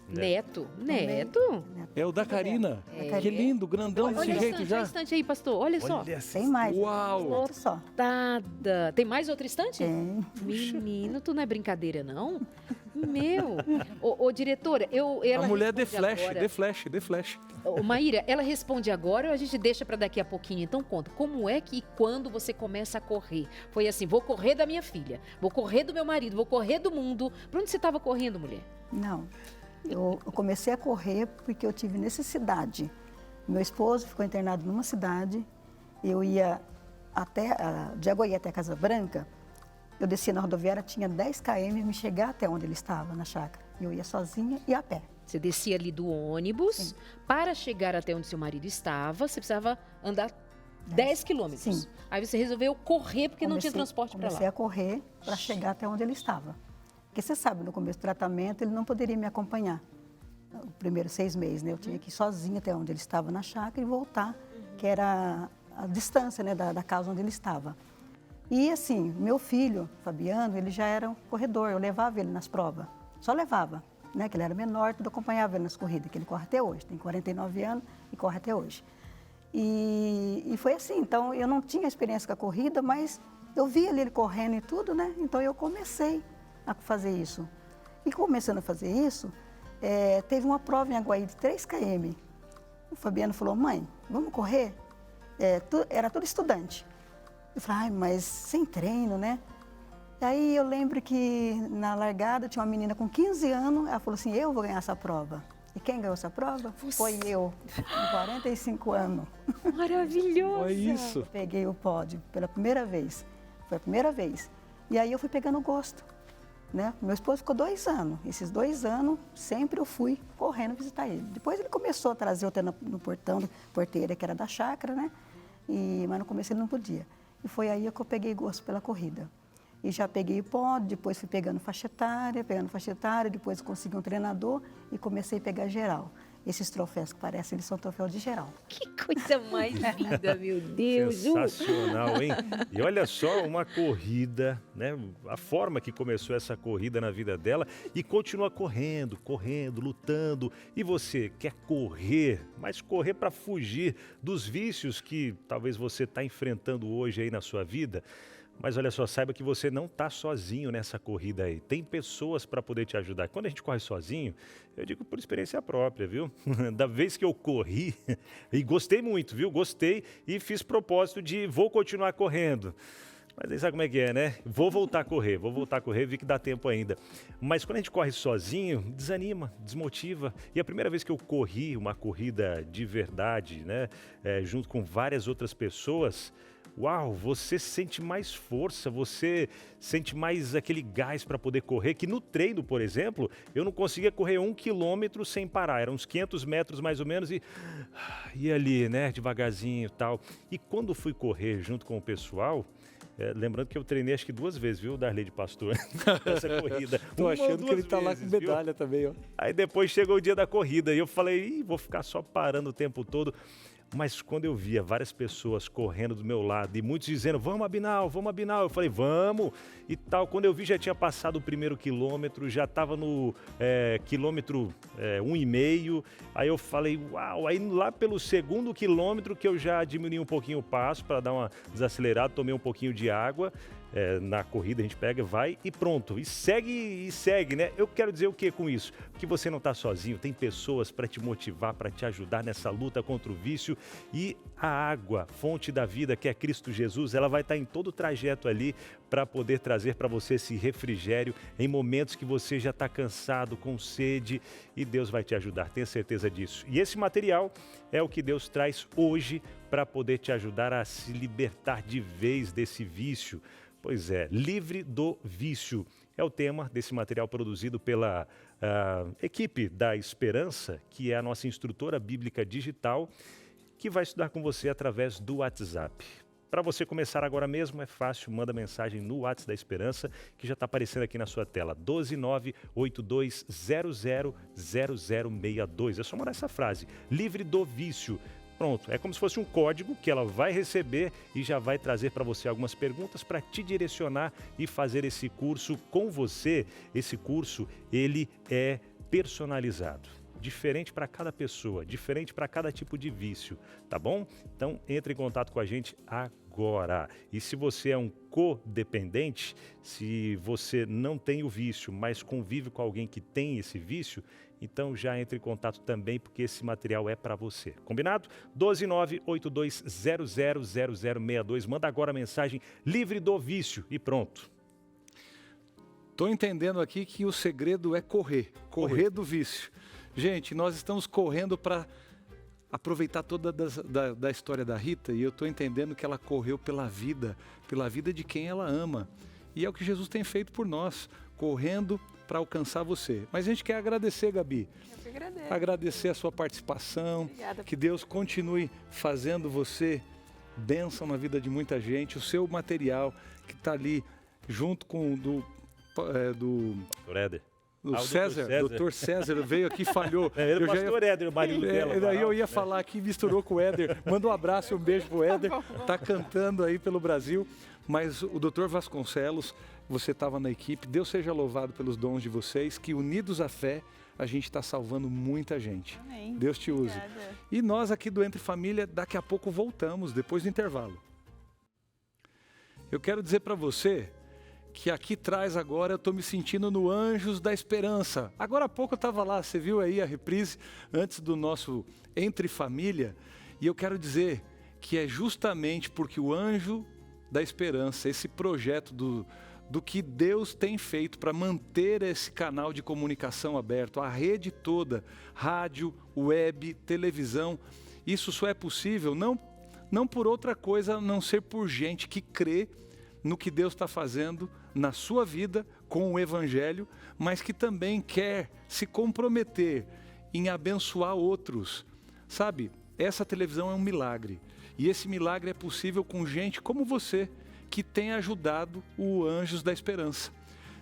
Neto. Neto? É o da Karina. É. Que lindo, grandão desse Olha jeito já. a estante aí, pastor. Olha só. Olha essa Tem mais. Uau. Outro só. Tada. Tem mais outra estante? Tem. Menino, tu não é brincadeira, não? Meu. Ô, diretora, ela A mulher responde agora. de flash. Ô, Maíra, ela responde agora ou a gente deixa para daqui a pouquinho? Então conta, como é que e quando você começa a correr? Foi assim, vou correr da minha filha, vou correr do meu marido, vou correr do mundo. Pra onde você estava correndo, mulher? Não. Eu comecei a correr porque eu tive necessidade. Meu esposo ficou internado numa cidade, eu ia de Aguaí até Casa Branca, eu descia na rodoviária, tinha 10 km me chegar até onde ele estava, na chácara. Eu ia sozinha e a pé. Você descia ali do ônibus, Sim. para chegar até onde seu marido estava, você precisava andar 10 quilômetros. Sim. Aí você resolveu correr porque não tinha transporte para Comecei lá. a correr para chegar até onde ele estava. Porque você sabe, no começo do tratamento, ele não poderia me acompanhar. Os primeiros 6 meses, né? Eu tinha que ir sozinha até onde ele estava na chácara e voltar, que era a distância, né, da casa onde ele estava. E assim, meu filho, Fabiano, ele já era um corredor, eu levava ele nas provas. Só levava, né? Que ele era menor, tudo acompanhava ele nas corridas, que ele corre até hoje, tem 49 anos e corre até hoje. E foi assim, então eu não tinha experiência com a corrida, mas eu via ele correndo e tudo, né? Então eu comecei a fazer isso. E começando a fazer isso, teve uma prova em Aguaí de 3 km. O Fabiano falou, mãe, vamos correr? Era tudo estudante. Eu falei, mas sem treino, né? E aí eu lembro que na largada tinha uma menina com 15 anos, ela falou assim, eu vou ganhar essa prova. E quem ganhou essa prova? Você. Foi eu, com 45 anos. Maravilhosa! Olha isso. Eu peguei o pódio pela primeira vez. Foi a primeira vez. E aí eu fui pegando gosto, né? Meu esposo ficou 2 anos. Esses 2 anos, sempre eu fui correndo visitar ele. Depois ele começou a trazer eu no portão, porteira, que era da chácara, né? Mas no começo ele não podia. E foi aí que eu peguei gosto pela corrida. E já peguei pódio, depois fui pegando faixa etária, depois consegui um treinador e comecei a pegar geral. esses troféus que parecem, eles são troféus de geral. Que coisa mais linda, meu Deus. Sensacional, hein? E olha só, uma corrida, né? A forma que começou essa corrida na vida dela e continua correndo, lutando. E você quer correr, mas correr para fugir dos vícios que talvez você está enfrentando hoje aí na sua vida? Mas olha só, saiba que você não está sozinho nessa corrida aí. Tem pessoas para poder te ajudar. Quando a gente corre sozinho, eu digo por experiência própria, viu? Da vez que eu corri, e gostei muito, viu? Gostei e fiz propósito de vou continuar correndo. Mas aí sabe como é que é, né? Vou voltar a correr, vi que dá tempo ainda. Mas quando a gente corre sozinho, desanima, desmotiva. E a primeira vez que eu corri uma corrida de verdade, né? Junto com várias outras pessoas... Uau, você sente mais força, você sente mais aquele gás para poder correr, que no treino, por exemplo, eu não conseguia correr 1 quilômetro sem parar, eram uns 500 metros mais ou menos e ali, né, devagarzinho e tal. E quando fui correr junto com o pessoal, lembrando que eu treinei acho que 2 vezes, viu, Darley de Pastor, essa corrida. Tô achando que ele tá lá com medalha, viu? Também, ó. Aí depois chegou o dia da corrida e eu falei, vou ficar só parando o tempo todo. Mas quando eu via várias pessoas correndo do meu lado e muitos dizendo, vamos Abinal, eu falei, vamos e tal. Quando eu vi já tinha passado o primeiro quilômetro, já estava no quilômetro 1,5. Aí eu falei, uau, aí lá pelo segundo quilômetro que eu já diminui um pouquinho o passo para dar uma desacelerada, tomei um pouquinho de água. Na corrida a gente pega, vai e pronto. E segue, né? Eu quero dizer o que com isso? Que você não está sozinho, tem pessoas para te motivar, para te ajudar nessa luta contra o vício. E a água, fonte da vida, que é Cristo Jesus, ela vai estar em todo o trajeto ali para poder trazer para você esse refrigério em momentos que você já está cansado, com sede, e Deus vai te ajudar, tenha certeza disso. E esse material é o que Deus traz hoje para poder te ajudar a se libertar de vez desse vício. Pois é, livre do vício é o tema desse material produzido pela equipe da Esperança, que é a nossa instrutora bíblica digital, que vai estudar com você através do WhatsApp. Para você começar agora mesmo, é fácil, manda mensagem no WhatsApp da Esperança, que já está aparecendo aqui na sua tela, 12982000062. É só mandar essa frase, livre do vício. Pronto, é como se fosse um código que ela vai receber e já vai trazer para você algumas perguntas para te direcionar e fazer esse curso com você. Esse curso, ele é personalizado, diferente para cada pessoa, diferente para cada tipo de vício, tá bom? Então, entre em contato com a gente agora. E se você é um codependente, se você não tem o vício, mas convive com alguém que tem esse vício, então já entre em contato também, porque esse material é para você. Combinado? 12982000062. Manda agora a mensagem livre do vício e pronto. Tô entendendo aqui que o segredo é correr do vício. Gente, nós estamos correndo para aproveitar toda da história da Rita, e eu estou entendendo que ela correu pela vida de quem ela ama. E é o que Jesus tem feito por nós, correndo para alcançar você. Mas a gente quer agradecer, Gabi. Eu que agradeço. Agradecer a sua participação. Obrigada. Que Deus continue fazendo você bênção na vida de muita gente. O seu material que está ali junto com o do Éder. O César, doutor César, veio aqui e falhou. Ele é o pastor Éder, o marido dela. Daí eu ia falar aqui, misturou com o Éder. Manda um abraço e um beijo pro Éder. Tá cantando aí pelo Brasil. Mas o doutor Vasconcelos, você estava na equipe. Deus seja louvado pelos dons de vocês, que unidos à fé, a gente está salvando muita gente. Amém. Deus te use. Obrigada. E nós aqui do Entre Família, daqui a pouco voltamos, depois do intervalo. Eu quero dizer para você que aqui atrás agora eu estou me sentindo no Anjos da Esperança. Agora há pouco eu estava lá, você viu aí a reprise antes do nosso Entre Família, e eu quero dizer que é justamente porque o Anjo da Esperança, esse projeto do que Deus tem feito para manter esse canal de comunicação aberto, a rede toda, rádio, web, televisão, isso só é possível não por outra coisa, a não ser por gente que crê no que Deus está fazendo na sua vida com o Evangelho, mas que também quer se comprometer em abençoar outros. Sabe, essa televisão é um milagre. E esse milagre é possível com gente como você, que tem ajudado o Anjos da Esperança.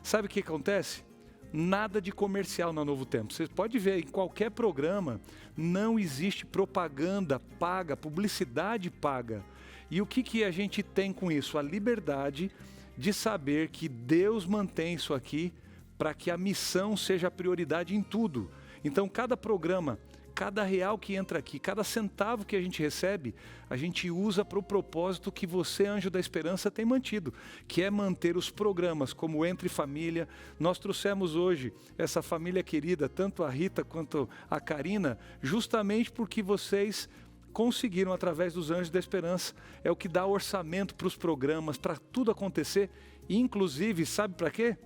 Sabe o que acontece? nada de comercial na Novo Tempo. Você pode ver em qualquer programa, não existe propaganda paga, publicidade paga. E o que a gente tem com isso? A liberdade de saber que Deus mantém isso aqui para que a missão seja a prioridade em tudo. Então, cada programa, cada real que entra aqui, cada centavo que a gente recebe, a gente usa para o propósito que você, Anjo da Esperança, tem mantido, que é manter os programas como Entre Família. Nós trouxemos hoje essa família querida, tanto a Rita quanto a Karina, justamente porque vocês conseguiram, através dos Anjos da Esperança, é o que dá orçamento para os programas, para tudo acontecer, inclusive, sabe para quê?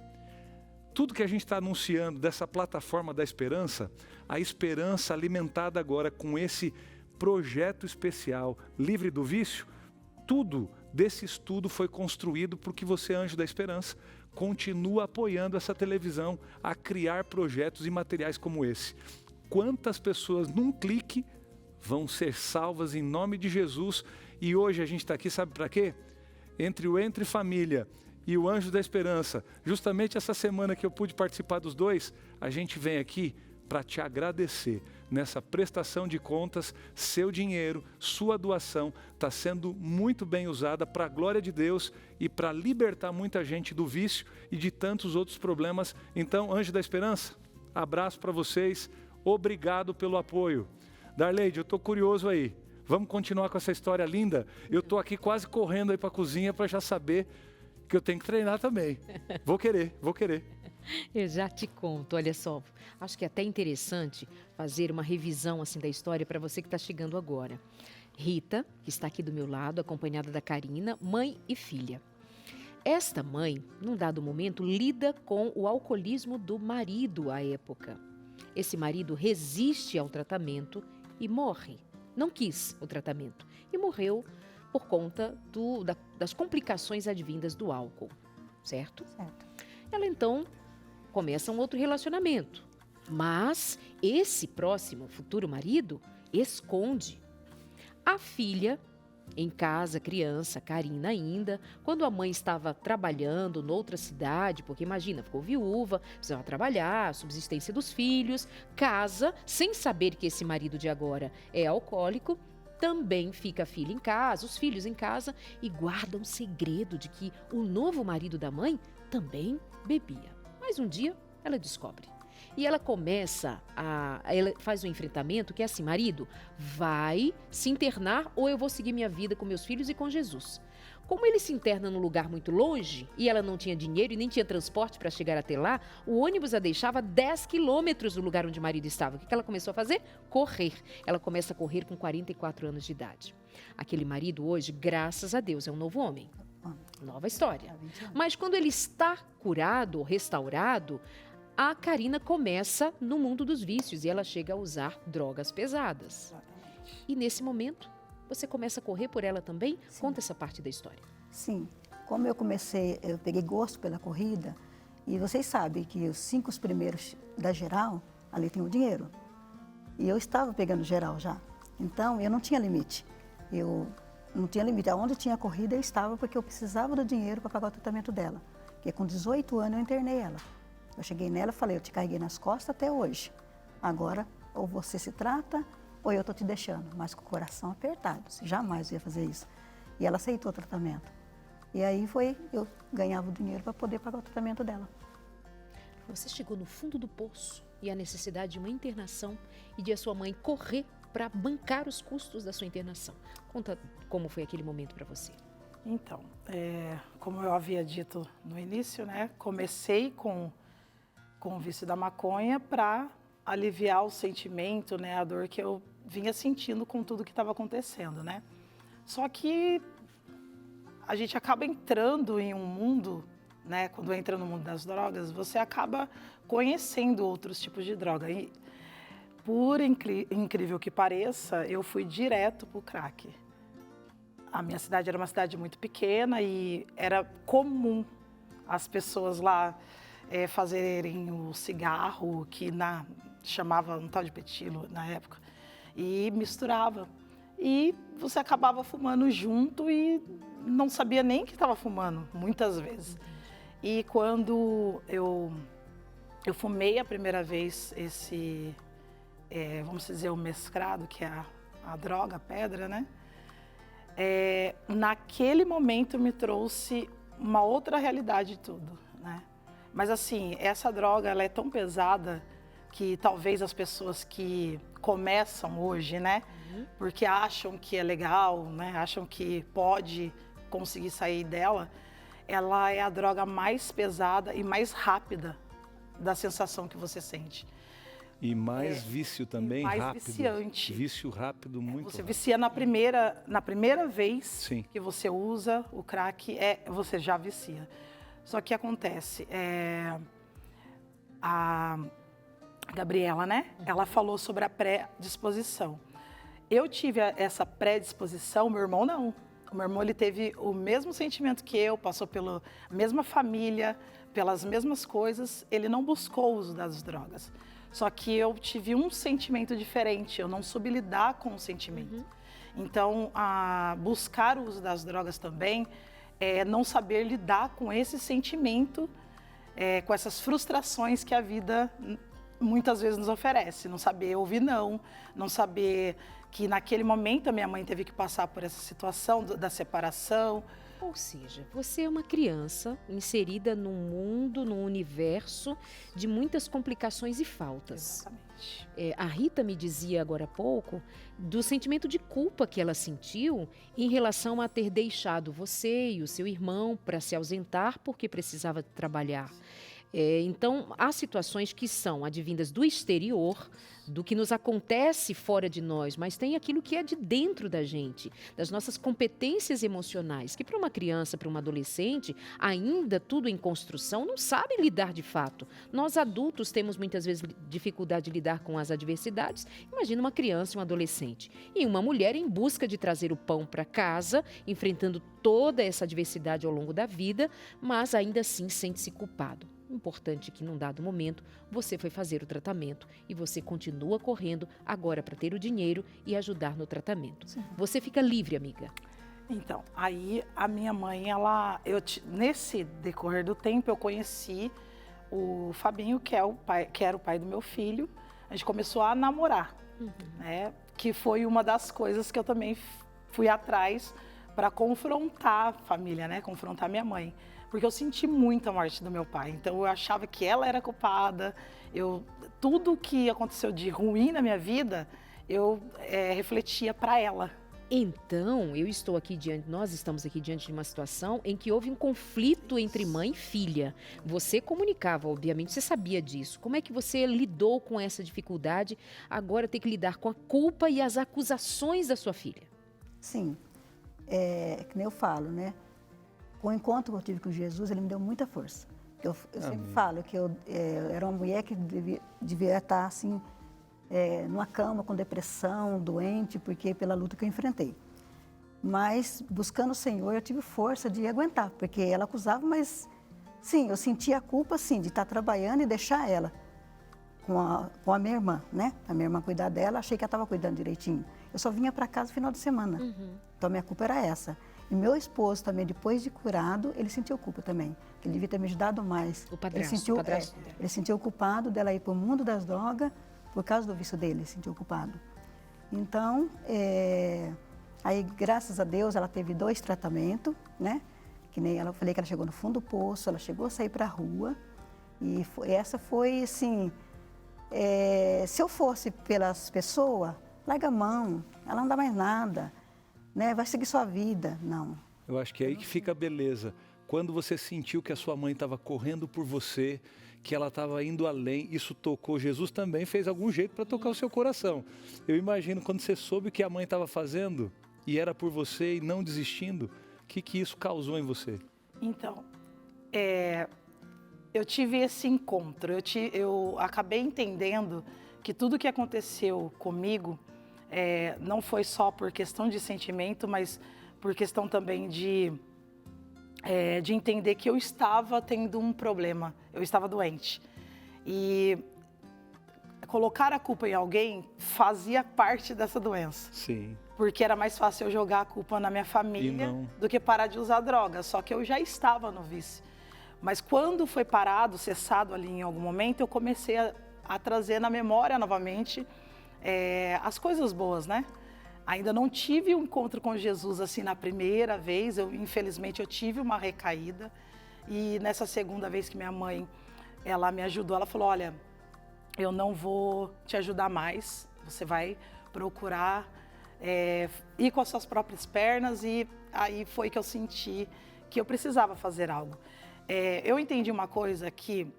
Tudo que a gente está anunciando dessa plataforma da esperança, a esperança alimentada agora com esse projeto especial, Livre do Vício, tudo desse estudo foi construído porque você, Anjo da Esperança, continua apoiando essa televisão a criar projetos e materiais como esse. Quantas pessoas num clique vão ser salvas em nome de Jesus? E hoje a gente está aqui, sabe para quê? Entre o Entre Família e o Anjo da Esperança, justamente essa semana que eu pude participar dos dois, a gente vem aqui para te agradecer nessa prestação de contas. Seu dinheiro, sua doação está sendo muito bem usada para a glória de Deus e para libertar muita gente do vício e de tantos outros problemas. Então, Anjo da Esperança, abraço para vocês, obrigado pelo apoio. Darleide, eu estou curioso aí, vamos continuar com essa história linda? Eu estou aqui quase correndo aí para a cozinha para já saber que eu tenho que treinar também. Vou querer. Eu já te conto, olha só. Acho que é até interessante fazer uma revisão assim da história para você que está chegando agora. Rita, que está aqui do meu lado, acompanhada da Karina, mãe e filha. Esta mãe, num dado momento, lida com o alcoolismo do marido à época. Esse marido resiste ao tratamento e morre. Não quis o tratamento e morreu por conta das complicações advindas do álcool, certo? Certo. Ela então começa um outro relacionamento, mas esse próximo futuro marido esconde. A filha, em casa, criança, Karina ainda, quando a mãe estava trabalhando noutra cidade, porque imagina, ficou viúva, precisava trabalhar, subsistência dos filhos, casa, sem saber que esse marido de agora é alcoólico, também fica a filha em casa, os filhos em casa e guarda um segredo de que o novo marido da mãe também bebia. Mas um dia ela descobre. E ela ela faz um enfrentamento que é assim: marido, vai se internar ou eu vou seguir minha vida com meus filhos e com Jesus. Como ele se interna num lugar muito longe e ela não tinha dinheiro e nem tinha transporte para chegar até lá, o ônibus a deixava 10 quilômetros do lugar onde o marido estava. O que ela começou a fazer? Correr. Ela começa a correr com 44 anos de idade. Aquele marido hoje, graças a Deus, é um novo homem. Nova história. Mas quando ele está curado, restaurado, a Karina começa no mundo dos vícios e ela chega a usar drogas pesadas. E nesse momento, você começa a correr por ela também? Sim. Conta essa parte da história. Sim, como eu peguei gosto pela corrida, e vocês sabem que os 5 primeiros da geral, ali tem o dinheiro. E eu estava pegando geral já. Então, eu não tinha limite. Eu não tinha limite. Aonde tinha corrida, eu estava porque eu precisava do dinheiro para pagar o tratamento dela. Porque com 18 anos eu internei ela. Eu cheguei nela e falei, eu te carreguei nas costas até hoje. Agora, ou você se trata, ou eu estou te deixando, mas com o coração apertado. Jamais ia fazer isso. E ela aceitou o tratamento. E aí eu ganhava o dinheiro para poder pagar o tratamento dela. Você chegou no fundo do poço e a necessidade de uma internação e de a sua mãe correr para bancar os custos da sua internação. Conta como foi aquele momento para você. Então, como eu havia dito no início, né, comecei com o vício da maconha para aliviar o sentimento, né, a dor que eu vinha sentindo com tudo que estava acontecendo, né? Só que a gente acaba entrando em um mundo, né, quando entra no mundo das drogas, você acaba conhecendo outros tipos de droga. E, por incrível que pareça, eu fui direto para o crack. A minha cidade era uma cidade muito pequena e era comum as pessoas lá fazerem o cigarro, que chamava um tal de petilo na época, e misturava. E você acabava fumando junto e não sabia nem que estava fumando, muitas vezes. E quando eu eu fumei a primeira vez esse, vamos dizer, o mesclado, que é a droga, a pedra, né? Naquele momento me trouxe uma outra realidade de tudo, né? Mas assim, essa droga, ela é tão pesada que talvez as pessoas que começam hoje, né? Porque acham que é legal, né? Acham que pode conseguir sair dela, ela é a droga mais pesada e mais rápida da sensação que você sente. E mais vício também, mais rápido. viciante. Vício rápido, muito Você rápido. vicia na primeira vez Sim. que você usa o crack, você já vicia. Só que acontece, a Gabriela, né? Ela falou sobre a predisposição. Eu tive essa predisposição, meu irmão não. O meu irmão, ele teve o mesmo sentimento que eu, passou pela mesma família, pelas mesmas coisas, ele não buscou o uso das drogas. Só que eu tive um sentimento diferente, eu não soube lidar com o sentimento. Então, buscar o uso das drogas também é não saber lidar com esse sentimento, com essas frustrações que a vida muitas vezes nos oferece. Não saber ouvir não saber que naquele momento a minha mãe teve que passar por essa situação da separação. Ou seja, você é uma criança inserida num mundo, num universo de muitas complicações e faltas. Exatamente. A Rita me dizia agora há pouco do sentimento de culpa que ela sentiu em relação a ter deixado você e o seu irmão para se ausentar porque precisava trabalhar. Então, há situações que são advindas do exterior, do que nos acontece fora de nós, mas tem aquilo que é de dentro da gente, das nossas competências emocionais, que para uma criança, para uma adolescente, ainda tudo em construção, não sabem lidar de fato. Nós adultos temos muitas vezes dificuldade de lidar com as adversidades. Imagina uma criança e um adolescente. E uma mulher em busca de trazer o pão para casa, enfrentando toda essa adversidade ao longo da vida, mas ainda assim sente-se culpado. Importante que num dado momento você foi fazer o tratamento e você continua correndo agora para ter o dinheiro e ajudar no tratamento. Sim. Você fica livre, amiga. Então, aí a minha mãe, nesse decorrer do tempo, eu conheci o Fabinho, que era o pai do meu filho. A gente começou a namorar, né? Que foi uma das coisas que eu também fui atrás para confrontar a família, né? Confrontar minha mãe. Porque eu senti muito a morte do meu pai. Então, eu achava que ela era culpada. Tudo que aconteceu de ruim na minha vida, eu refletia para ela. Então, nós estamos aqui diante de uma situação em que houve um conflito entre mãe e filha. Você comunicava, obviamente, você sabia disso. Como é que você lidou com essa dificuldade, agora ter que lidar com a culpa e as acusações da sua filha? Sim, que nem eu falo, né? O encontro que eu tive com Jesus, ele me deu muita força. Eu sempre falo que eu era uma mulher que devia estar assim, numa cama com depressão, doente, porque pela luta que eu enfrentei. Mas buscando o Senhor, eu tive força de aguentar, porque ela acusava, mas sim, eu sentia a culpa sim de estar trabalhando e deixar ela com a minha irmã, né? A minha irmã cuidar dela, achei que ela estava cuidando direitinho. Eu só vinha para casa no final de semana. Então a minha culpa era essa. E meu esposo também, depois de curado, ele sentiu culpa também. Ele devia ter me ajudado mais. O padrasto, ele sentiu culpado dela ir para o mundo das drogas por causa do vício dele, ele sentiu culpado. Então, aí graças a Deus ela teve 2 tratamentos, né? Que nem eu falei que ela chegou no fundo do poço, ela chegou a sair para a rua. E essa foi assim, se eu fosse pelas pessoas, larga a mão, ela não dá mais nada. Né? Vai seguir sua vida, não. Eu acho que é aí que fica a beleza. Quando você sentiu que a sua mãe estava correndo por você, que ela estava indo além, isso tocou. Jesus também fez algum jeito para tocar o seu coração. Eu imagino quando você soube o que a mãe estava fazendo e era por você e não desistindo, o que isso causou em você? Então, eu tive esse encontro. Eu acabei entendendo que tudo que aconteceu comigo não foi só por questão de sentimento, mas por questão também de entender que eu estava tendo um problema, eu estava doente. E colocar a culpa em alguém fazia parte dessa doença. Sim. Porque era mais fácil eu jogar a culpa na minha família do que parar de usar droga. Só que eu já estava no vício. Mas quando foi parado, cessado ali em algum momento, eu comecei a trazer na memória novamente as coisas boas, né? Ainda não tive um encontro com Jesus assim na primeira vez, infelizmente eu tive uma recaída. E nessa segunda vez que minha mãe, ela me ajudou, ela falou, olha, eu não vou te ajudar mais, você vai procurar ir com as suas próprias pernas. E aí foi que eu senti que eu precisava fazer algo. Eu entendi uma coisa, que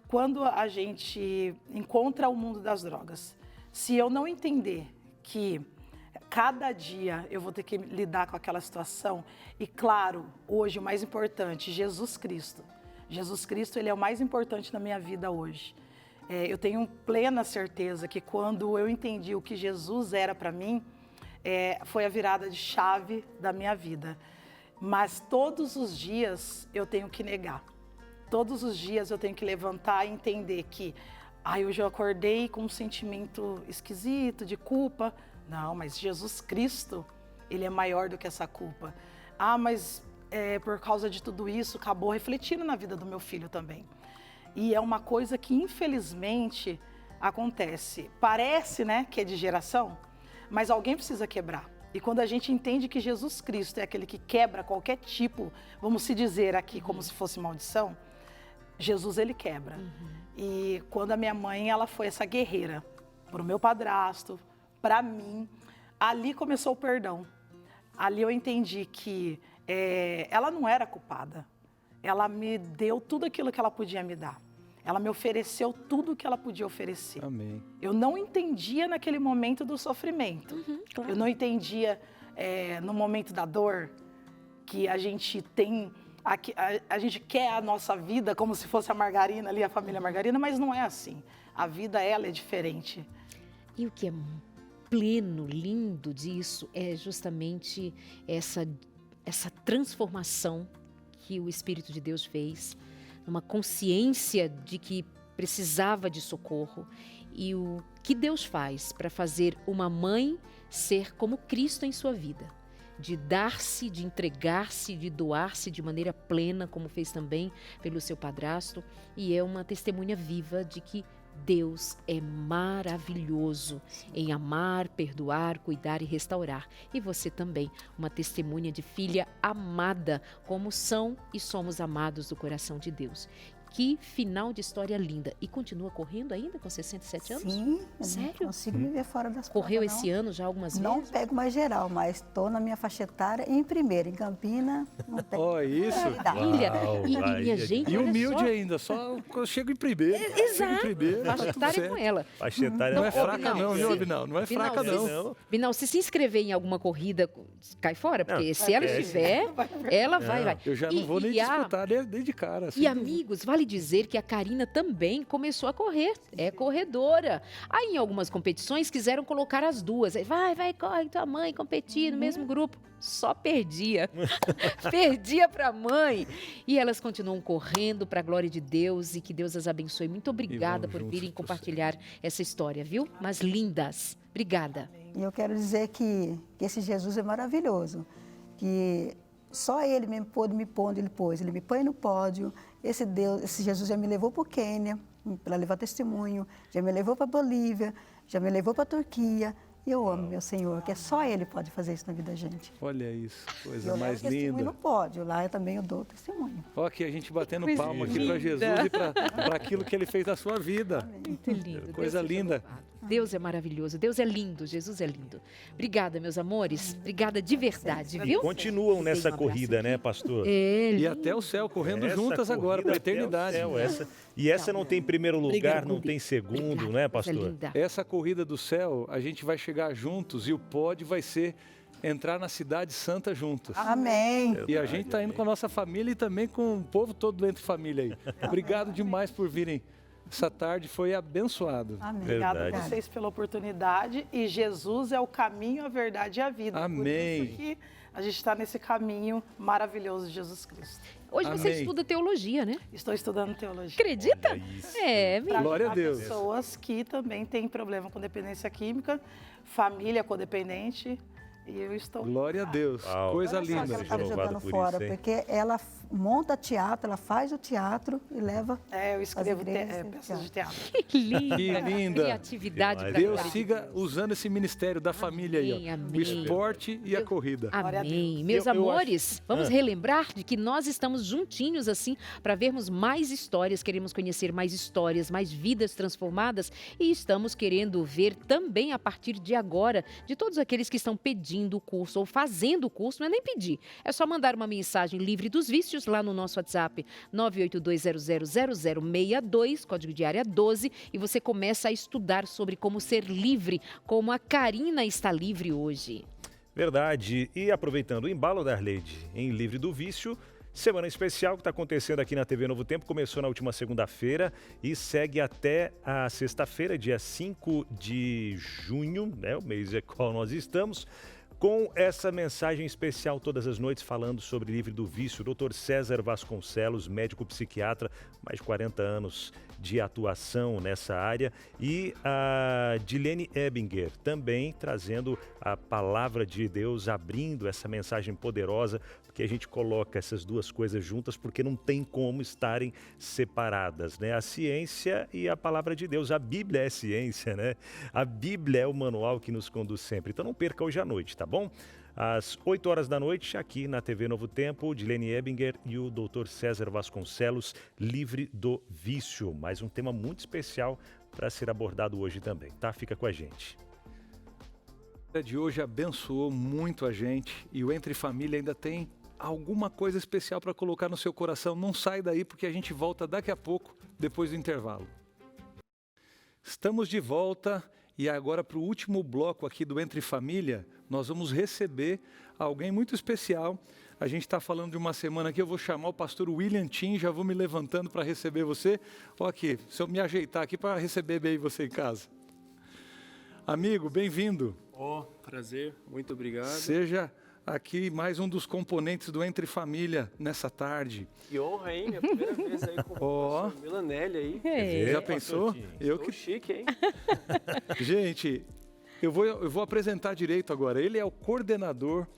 quando a gente encontra o mundo das drogas, se eu não entender que cada dia eu vou ter que lidar com aquela situação, e claro, hoje o mais importante, Jesus Cristo. Jesus Cristo, ele é o mais importante na minha vida hoje. Eu tenho plena certeza que quando eu entendi o que Jesus era para mim, foi a virada de chave da minha vida. Mas todos os dias eu tenho que negar. Todos os dias eu tenho que levantar e entender que hoje eu acordei com um sentimento esquisito, de culpa. Não, mas Jesus Cristo, ele é maior do que essa culpa. Mas por causa de tudo isso, acabou refletindo na vida do meu filho também. E é uma coisa que, infelizmente, acontece. Parece, né, que é de geração, mas alguém precisa quebrar. E quando a gente entende que Jesus Cristo é aquele que quebra qualquer tipo, vamos se dizer aqui como se fosse maldição, Jesus, ele quebra. E quando a minha mãe, ela foi essa guerreira para o meu padrasto, para mim, ali começou o perdão. Ali eu entendi que ela não era culpada. Ela me deu tudo aquilo que ela podia me dar. Ela me ofereceu tudo o que ela podia oferecer. Amém. Eu não entendia naquele momento do sofrimento. Claro. Eu não entendia no momento da dor, que a gente tem... A gente quer a nossa vida como se fosse a margarina ali, a família margarina, mas não é assim. A vida, ela é diferente. E o que é pleno, lindo disso é justamente essa transformação que o Espírito de Deus fez, numa consciência de que precisava de socorro. E o que Deus faz para fazer uma mãe ser como Cristo em sua vida, de dar-se, de entregar-se, de doar-se de maneira plena, como fez também pelo seu padrasto, e é uma testemunha viva de que Deus é maravilhoso em amar, perdoar, cuidar e restaurar. E você também, uma testemunha de filha amada, como são e somos amados do coração de Deus. Que final de história linda. E continua correndo ainda com 67 anos? Sim, eu Sério? não consigo me ver fora das Correu provas, esse ano já algumas não vezes? pego mais geral, mas estou na minha faixa etária em primeira, em Campina, não pego. Ó, isso. Filha, Uau, e a gente, E olha humilde só. ainda, só quando eu chego em primeiro. Exato. Chego em primeiro, Faixa tá tudo etária certo. com ela. Faixa etária Não é Ô, fraca Binal, não, viu, se- Abinal? Não é Binal, fraca se- não. Binal, se inscrever em alguma corrida, cai fora, porque Não, se ela esquece. estiver, ela vai. Eu já não vou nem disputar nem de cara. E amigos, vale dizer que a Karina também começou a correr, é corredora. Aí em algumas competições quiseram colocar as duas. Aí, vai, corre, tua mãe competir no mesmo grupo. Só perdia. Perdia para a mãe. E elas continuam correndo para a glória de Deus e que Deus as abençoe. Muito obrigada por juntos virem pro compartilhar essa história, viu? Mas lindas. Obrigada. E eu quero dizer que esse Jesus é maravilhoso, que só Ele mesmo pôde me pôr onde Ele pôs. Ele me põe no pódio. Esse Jesus já me levou para o Quênia, para levar testemunho, já me levou para a Bolívia, já me levou para a Turquia. E eu amo meu Senhor, que só Ele pode fazer isso na vida da gente. Olha isso, coisa Eu mais levo testemunho linda. no pódio, lá eu também dou testemunho. Ó, aqui a gente batendo coisa palma aqui linda. para Jesus e para aquilo que Ele fez na sua vida. Muito lindo. Coisa Deus seja linda. louvado. Deus é maravilhoso, Deus é lindo, Jesus é lindo. Obrigada, meus amores. Obrigada de verdade, viu? Continuam nessa Dei um abraço corrida, aqui. né, pastor? E até o céu, correndo Essa juntas agora, corrida para a até o eternidade. céu, essa não tem primeiro Obrigada, lugar, não Gubi. tem segundo, Obrigada, né, coisa pastor? linda. Essa corrida do céu, a gente vai chegar juntos e o pódio vai ser entrar na cidade santa juntos. Amém. E a gente está indo com a nossa família e também com o povo todo entre família aí. Obrigado demais por virem. Essa tarde foi abençoado. Amém. Obrigada a Verdade. vocês pela oportunidade. E Jesus é o caminho, a verdade e a vida. Por Amém. isso que a gente está nesse caminho maravilhoso de Jesus Cristo. Hoje você Amém. estuda teologia, né? Estou estudando teologia. Acredita? É, Para Glória a ajudar Deus. pessoas que também têm problema com dependência química, família codependente, E eu estou... Glória a Deus, Uau. coisa Olha só que linda. ela estava Louvado jogando por fora, isso, hein? porque ela monta teatro, ela faz o teatro e leva eu escrevo igrejas, peças de teatro. Que linda. Que linda. Criatividade Demais. pra Deus glória de siga Deus. usando esse ministério da família aí, ó. Amém, O amém. esporte e a corrida. Glória a Amém. Meus Eu amores, vamos relembrar de que nós estamos juntinhos assim para vermos mais histórias, queremos conhecer mais histórias, mais vidas transformadas e estamos querendo ver também a partir de agora de todos aqueles que estão pedindo o curso ou fazendo o curso, não é nem pedir, é só mandar uma mensagem livre dos vícios lá no nosso WhatsApp 982000062, código de área 12, e você começa a estudar sobre como ser livre, como a Karina está livre hoje. Verdade. E aproveitando o embalo da Arleide em Livre do Vício, semana especial que está acontecendo aqui na TV Novo Tempo, começou na última segunda-feira e segue até a sexta-feira, dia 5 de junho, né, o mês é qual nós estamos, com essa mensagem especial todas as noites falando sobre Livre do Vício. Dr. César Vasconcelos, médico psiquiatra, mais de 40 anos de atuação nessa área, e a Dilene Ebinger também trazendo a palavra de Deus, abrindo essa mensagem poderosa, porque a gente coloca essas duas coisas juntas porque não tem como estarem separadas, né? A ciência e a palavra de Deus. A Bíblia é ciência, né? A Bíblia é o manual que nos conduz sempre. Então não perca hoje à noite, tá bom? Às 8 horas da noite, aqui na TV Novo Tempo, Dilene Ebinger e o Dr. César Vasconcelos, Livre do Vício. Mais um tema muito especial para ser abordado hoje também, tá? Fica com a gente. A de hoje abençoou muito a gente e o Entre Família ainda tem alguma coisa especial para colocar no seu coração. Não sai daí porque a gente volta daqui a pouco, depois do intervalo. Estamos de volta e agora para o último bloco aqui do Entre Família, nós vamos receber alguém muito especial. A gente está falando de uma semana aqui, eu vou chamar o pastor William Tim, já vou me levantando para receber você. Ó aqui, se eu me ajeitar aqui para receber bem você em casa. Amigo, bem-vindo. Prazer, muito obrigado. Seja aqui mais um dos componentes do Entre Família nessa tarde. Que honra, hein? Minha primeira vez aí com o professor Milanelli aí. Já pensou? Estou chique, hein? Gente, eu vou apresentar direito agora. Ele é o coordenador,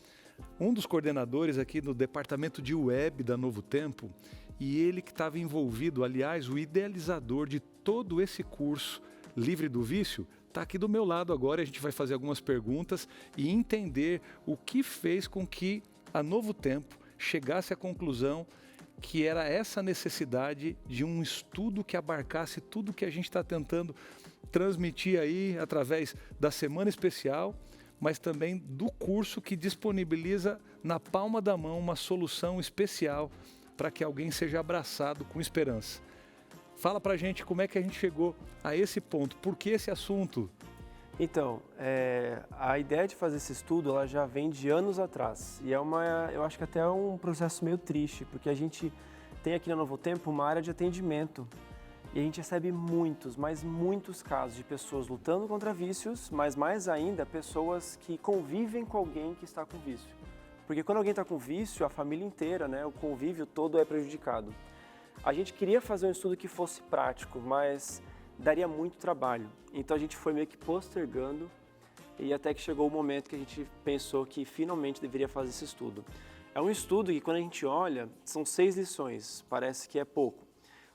um dos coordenadores aqui no departamento de web da Novo Tempo, e ele que estava envolvido, aliás, o idealizador de todo esse curso Livre do Vício, está aqui do meu lado agora. A gente vai fazer algumas perguntas e entender o que fez com que a Novo Tempo chegasse à conclusão que era essa necessidade de um estudo que abarcasse tudo que a gente está tentando transmitir aí através da Semana Especial, mas também do curso que disponibiliza na palma da mão uma solução especial para que alguém seja abraçado com esperança. Fala pra gente como é que a gente chegou a esse ponto, por que esse assunto? Então, a ideia de fazer esse estudo, ela já vem de anos atrás. E eu acho que até é um processo meio triste, porque a gente tem aqui na Novo Tempo uma área de atendimento. E a gente recebe muitos, mas muitos casos de pessoas lutando contra vícios, mas mais ainda, pessoas que convivem com alguém que está com vício. Porque quando alguém está com vício, a família inteira, né, o convívio todo é prejudicado. A gente queria fazer um estudo que fosse prático, mas daria muito trabalho. Então a gente foi meio que postergando e até que chegou o momento que a gente pensou que finalmente deveria fazer esse estudo. É um estudo que quando a gente olha, são 6 lições, parece que é pouco.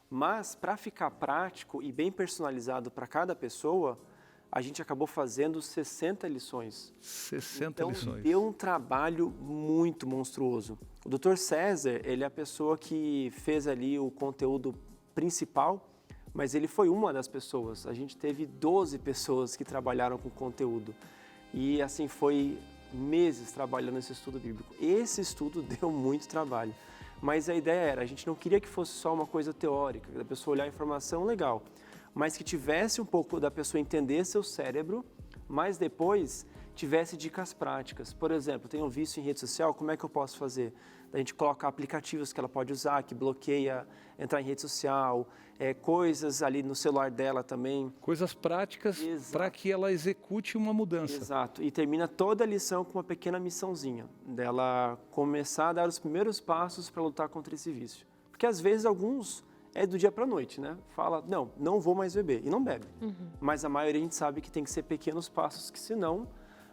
Mas para ficar prático e bem personalizado para cada pessoa, a gente acabou fazendo 60 lições. 60 lições. Então deu um trabalho muito monstruoso. O Dr. César, ele é a pessoa que fez ali o conteúdo principal, mas ele foi uma das pessoas. A gente teve 12 pessoas que trabalharam com conteúdo. E assim, foi meses trabalhando nesse estudo bíblico. Esse estudo deu muito trabalho. Mas a ideia era, a gente não queria que fosse só uma coisa teórica, da pessoa olhar a informação, legal, mas que tivesse um pouco da pessoa entender seu cérebro, mas depois tivesse dicas práticas. Por exemplo, tem um vício em rede social, como é que eu posso fazer? A gente coloca aplicativos que ela pode usar, que bloqueia entrar em rede social, coisas ali no celular dela também. Coisas práticas para que ela execute uma mudança. Exato, e termina toda a lição com uma pequena missãozinha, dela começar a dar os primeiros passos para lutar contra esse vício. Porque às vezes alguns é do dia para a noite, né? Fala, não vou mais beber, e não bebe. Mas a maioria a gente sabe que tem que ser pequenos passos, que senão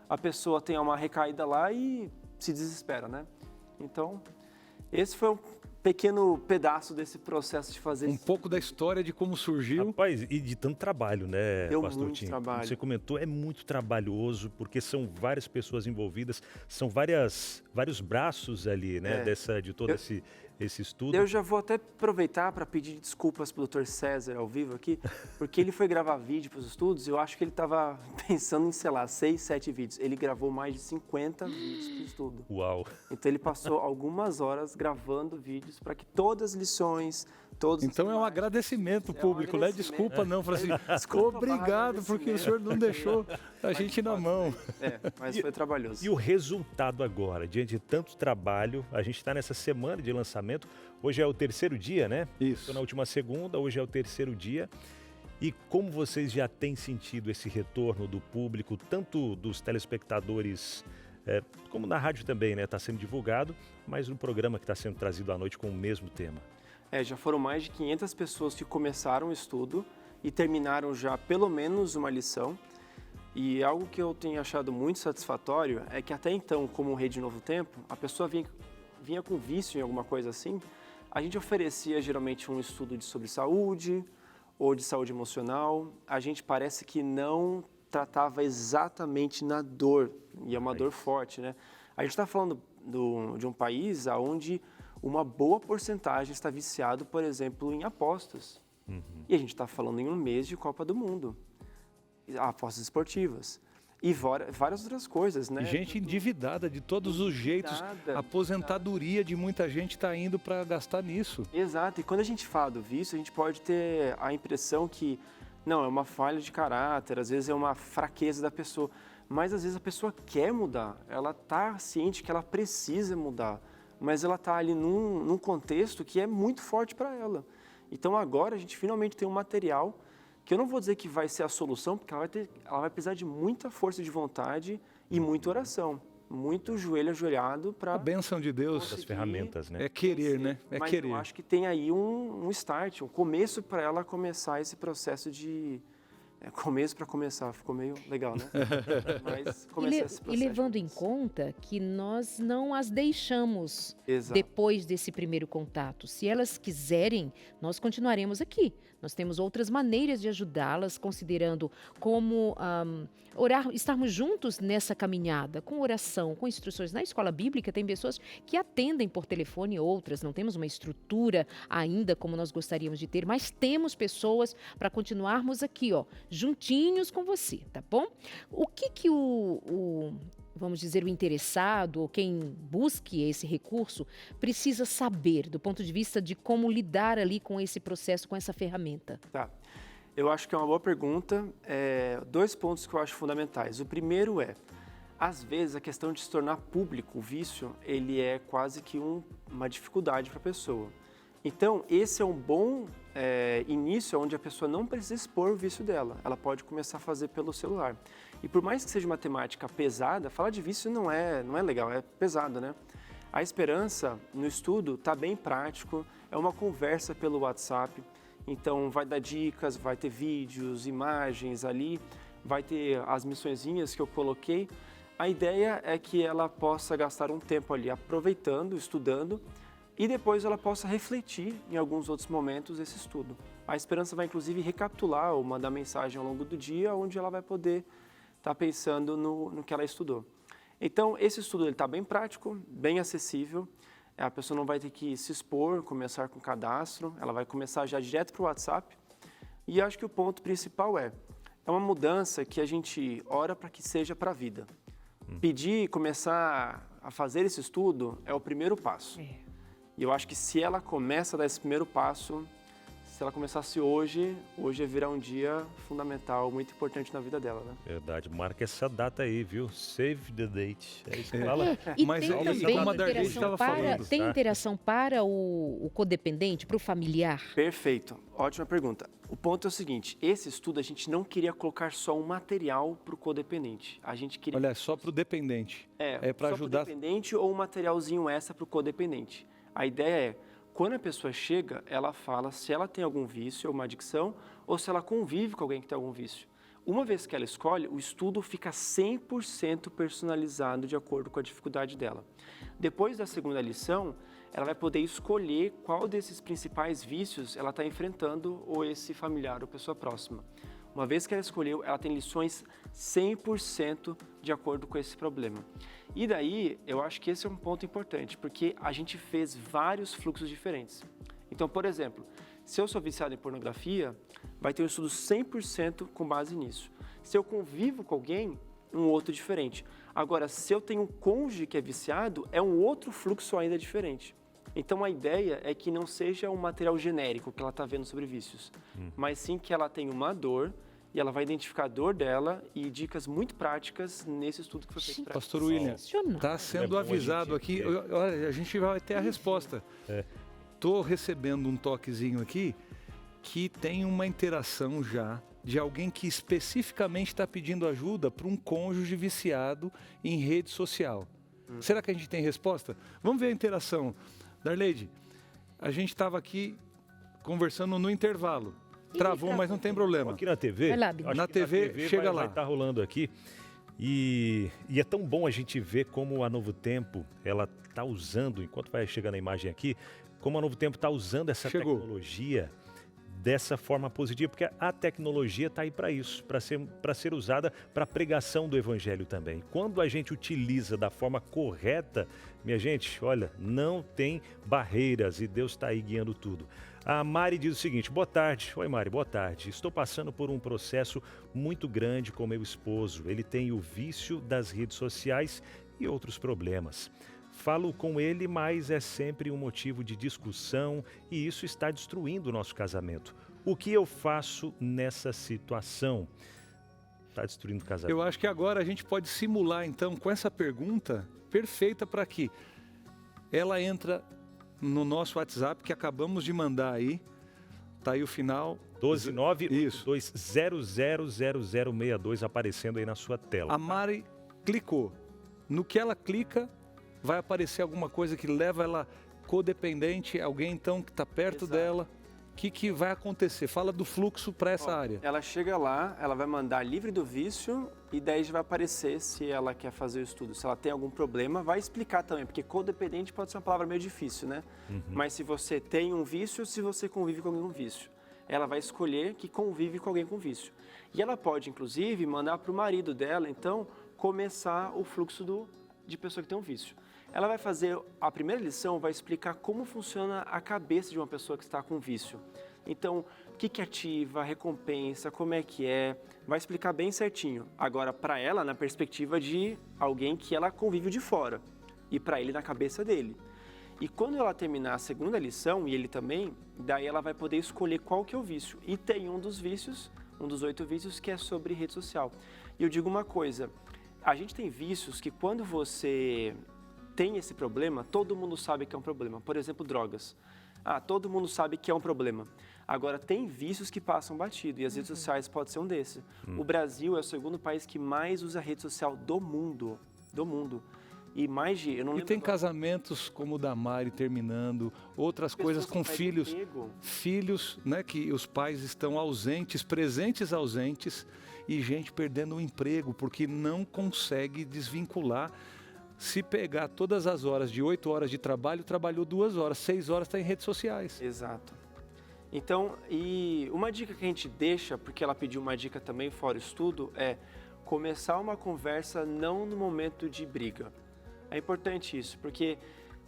a pessoa tem uma recaída lá e se desespera, né? Então, esse foi um pequeno pedaço desse processo de fazer Um pouco da história de como surgiu. Rapaz, e de tanto trabalho, né, Deu Pastor muito Tim? trabalho. Como você comentou, é muito trabalhoso, porque são várias pessoas envolvidas, são vários braços ali, né, de todo esse estudo. Eu já vou até aproveitar para pedir desculpas para o Dr. César ao vivo aqui, porque ele foi gravar vídeo para os estudos, eu acho que ele estava pensando em, sei lá, 6, 7 vídeos. Ele gravou mais de 50 vídeos para o estudo. Uau! Então ele passou algumas horas gravando vídeos para que todas as lições, todos os Então é um temas- agradecimento É um público, não é agradecimento. desculpa não. Fala assim, Desculpa, obrigado porque o senhor não deixou a gente na mão. Mas foi trabalhoso. E o resultado agora, diante de tanto trabalho, a gente está nessa semana de lançamento, hoje é o 3º dia, né? Isso. Estou na última segunda, hoje é o 3º dia. E como vocês já têm sentido esse retorno do público, tanto dos telespectadores, como na rádio também, né? Está sendo divulgado, mas no programa que está sendo trazido à noite com o mesmo tema. Já foram mais de 500 pessoas que começaram o estudo e terminaram já pelo menos uma lição. E algo que eu tenho achado muito satisfatório é que até então, como Rede Novo Tempo, a pessoa vinha com vício em alguma coisa assim, a gente oferecia geralmente um estudo sobre saúde ou de saúde emocional. A gente parece que não tratava exatamente na dor, e é uma dor forte, né? A gente está falando de um país onde uma boa porcentagem está viciado, por exemplo, em apostas. E a gente está falando em um mês de Copa do Mundo, apostas esportivas e várias outras coisas, né? E gente endividada de todos os jeitos. A aposentadoria de muita gente está indo para gastar nisso. Exato, e quando a gente fala do vício, a gente pode ter a impressão que, não, é uma falha de caráter, às vezes é uma fraqueza da pessoa, mas às vezes a pessoa quer mudar, ela está ciente que ela precisa mudar, mas ela está ali num contexto que é muito forte para ela. Então agora a gente finalmente tem um material que eu não vou dizer que vai ser a solução, porque ela vai precisar de muita força de vontade e muita oração, muito joelho ajoelhado para... A bênção de Deus. As ferramentas, né? É querer, né? É Mas querer. eu acho que tem aí um start, um começo para ela começar esse processo de... começo para começar, ficou meio legal, né? Mas começar esse processo. E levando em conta que nós não as deixamos Exato. depois desse primeiro contato. Se elas quiserem, nós continuaremos aqui. Nós temos outras maneiras de ajudá-las, considerando como orar, estarmos juntos nessa caminhada, com oração, com instruções. Na escola bíblica tem pessoas que atendem por telefone, outras não temos uma estrutura ainda como nós gostaríamos de ter, mas temos pessoas para continuarmos aqui, ó, juntinhos com você, tá bom? O que vamos dizer, o interessado ou quem busque esse recurso precisa saber do ponto de vista de como lidar ali com esse processo, com essa ferramenta? Tá. Eu acho que é uma boa pergunta. 2 pontos que eu acho fundamentais. O primeiro às vezes a questão de se tornar público o vício, ele é quase que uma dificuldade para a pessoa. Então, esse é um bom início onde a pessoa não precisa expor o vício dela. Ela pode começar a fazer pelo celular. E por mais que seja uma temática pesada, falar de vício não é legal, é pesado, né? A Esperança, no estudo, está bem prático, é uma conversa pelo WhatsApp. Então, vai dar dicas, vai ter vídeos, imagens ali, vai ter as missõezinhas que eu coloquei. A ideia é que ela possa gastar um tempo ali aproveitando, estudando, e depois ela possa refletir em alguns outros momentos esse estudo. A Esperança vai, inclusive, recapitular ou mandar mensagem ao longo do dia, onde ela vai poder estar pensando no que ela estudou. Então, esse estudo está bem prático, bem acessível. A pessoa não vai ter que se expor, começar com cadastro, ela vai começar já direto para o WhatsApp. E acho que o ponto principal é uma mudança que a gente ora para que seja para a vida. Pedir, começar a fazer esse estudo é o primeiro passo. E eu acho que se ela começa a dar esse primeiro passo, se ela começasse hoje virar um dia fundamental, muito importante na vida dela, né? Verdade, marca essa data aí, viu? Save the date. É isso que fala. E Mas tem aí, também como a Darlene interação estava falando, tem tá? interação para o codependente, para o familiar? Perfeito, ótima pergunta. O ponto é o seguinte, esse estudo a gente não queria colocar só um material para o codependente. A gente queria... olha, só para o dependente. É para ajudar. Só para o dependente ou um materialzinho extra para o codependente. A ideia é, quando a pessoa chega, ela fala se ela tem algum vício ou uma adicção ou se ela convive com alguém que tem algum vício. uma vez que ela escolhe, o estudo fica 100% personalizado de acordo com a dificuldade dela. Depois da segunda lição, ela vai poder escolher qual desses principais vícios ela está enfrentando ou esse familiar ou pessoa próxima. Uma vez que ela escolheu, ela tem lições 100% de acordo com esse problema. E daí, eu acho que esse é um ponto importante, porque a gente fez vários fluxos diferentes. Então, por exemplo, se eu sou viciado em pornografia, vai ter um estudo 100% com base nisso. Se eu convivo com alguém, um outro diferente. Agora, se eu tenho um cônjuge que é viciado, é um outro fluxo ainda diferente. Então, a ideia é que não seja um material genérico que ela está vendo sobre vícios, mas sim que ela tenha uma dor e ela vai identificar a dor dela e dicas muito práticas nesse estudo que foi feito para ela. Pastor William, está sendo avisado aqui, olha, a gente vai ter a resposta. Estou recebendo um toquezinho aqui que tem uma interação já de alguém que especificamente está pedindo ajuda para um cônjuge viciado em rede social. Será que a gente tem resposta? Vamos ver a interação. Darleide, a gente estava aqui conversando no intervalo. Travou, mas não tem problema. Aqui na TV, na TV chega lá. Vai estar rolando aqui. E é tão bom a gente ver como a Novo Tempo, ela está usando, enquanto vai chegando a imagem aqui, como a Novo Tempo está usando essa tecnologia dessa forma positiva, porque a tecnologia está aí para isso, para ser usada para a pregação do Evangelho também. Quando a gente utiliza da forma correta, minha gente, olha, não tem barreiras e Deus está aí guiando tudo. A Mari diz o seguinte: boa tarde. Oi, Mari, boa tarde. Estou passando por um processo muito grande com meu esposo. Ele tem o vício das redes sociais e outros problemas. Falo com ele, mas é sempre um motivo de discussão e isso está destruindo o nosso casamento. O que eu faço nessa situação? Está destruindo o casamento. Eu acho que agora a gente pode simular, então, com essa pergunta perfeita para que ela entra no nosso WhatsApp que acabamos de mandar aí. Tá aí o final. 12982000062 aparecendo aí na sua tela. A Mari clicou. No que ela clica, vai aparecer alguma coisa que leva ela codependente, alguém então que está perto dela. O que vai acontecer? Fala do fluxo para essa área. Ela chega lá, ela vai mandar livre do vício e daí já vai aparecer se ela quer fazer o estudo. Se ela tem algum problema, vai explicar também, porque codependente pode ser uma palavra meio difícil, né? Mas se você tem um vício, se você convive com alguém com vício. Ela vai escolher que convive com alguém com vício. E ela pode, inclusive, mandar para o marido dela, então, começar o fluxo de pessoa que tem um vício. Ela vai fazer, a primeira lição vai explicar como funciona a cabeça de uma pessoa que está com vício. Então, o que ativa, a recompensa, como é que é, vai explicar bem certinho. Agora, para ela, na perspectiva de alguém que ela convive de fora, e para ele na cabeça dele. E quando ela terminar a segunda lição, e ele também, daí ela vai poder escolher qual que é o vício. E tem um dos vícios, um dos 8 vícios, que é sobre rede social. E eu digo uma coisa, a gente tem vícios que quando você tem esse problema, todo mundo sabe que é um problema. Por exemplo, drogas. Todo mundo sabe que é um problema. Agora, tem vícios que passam batido e as redes sociais pode ser um desses. O Brasil é o segundo país que mais usa rede social do mundo. E mais de... Eu não lembro tem agora. Casamentos como o da Mari terminando, outras coisas com filhos, né, que os pais estão ausentes, presentes ausentes, e gente perdendo o emprego porque não consegue desvincular. Se pegar todas as horas de 8 horas de trabalho, trabalhou 2 horas, 6 horas está em redes sociais. Exato. Então, e uma dica que a gente deixa, porque ela pediu uma dica também fora o estudo, é começar uma conversa não no momento de briga. É importante isso, porque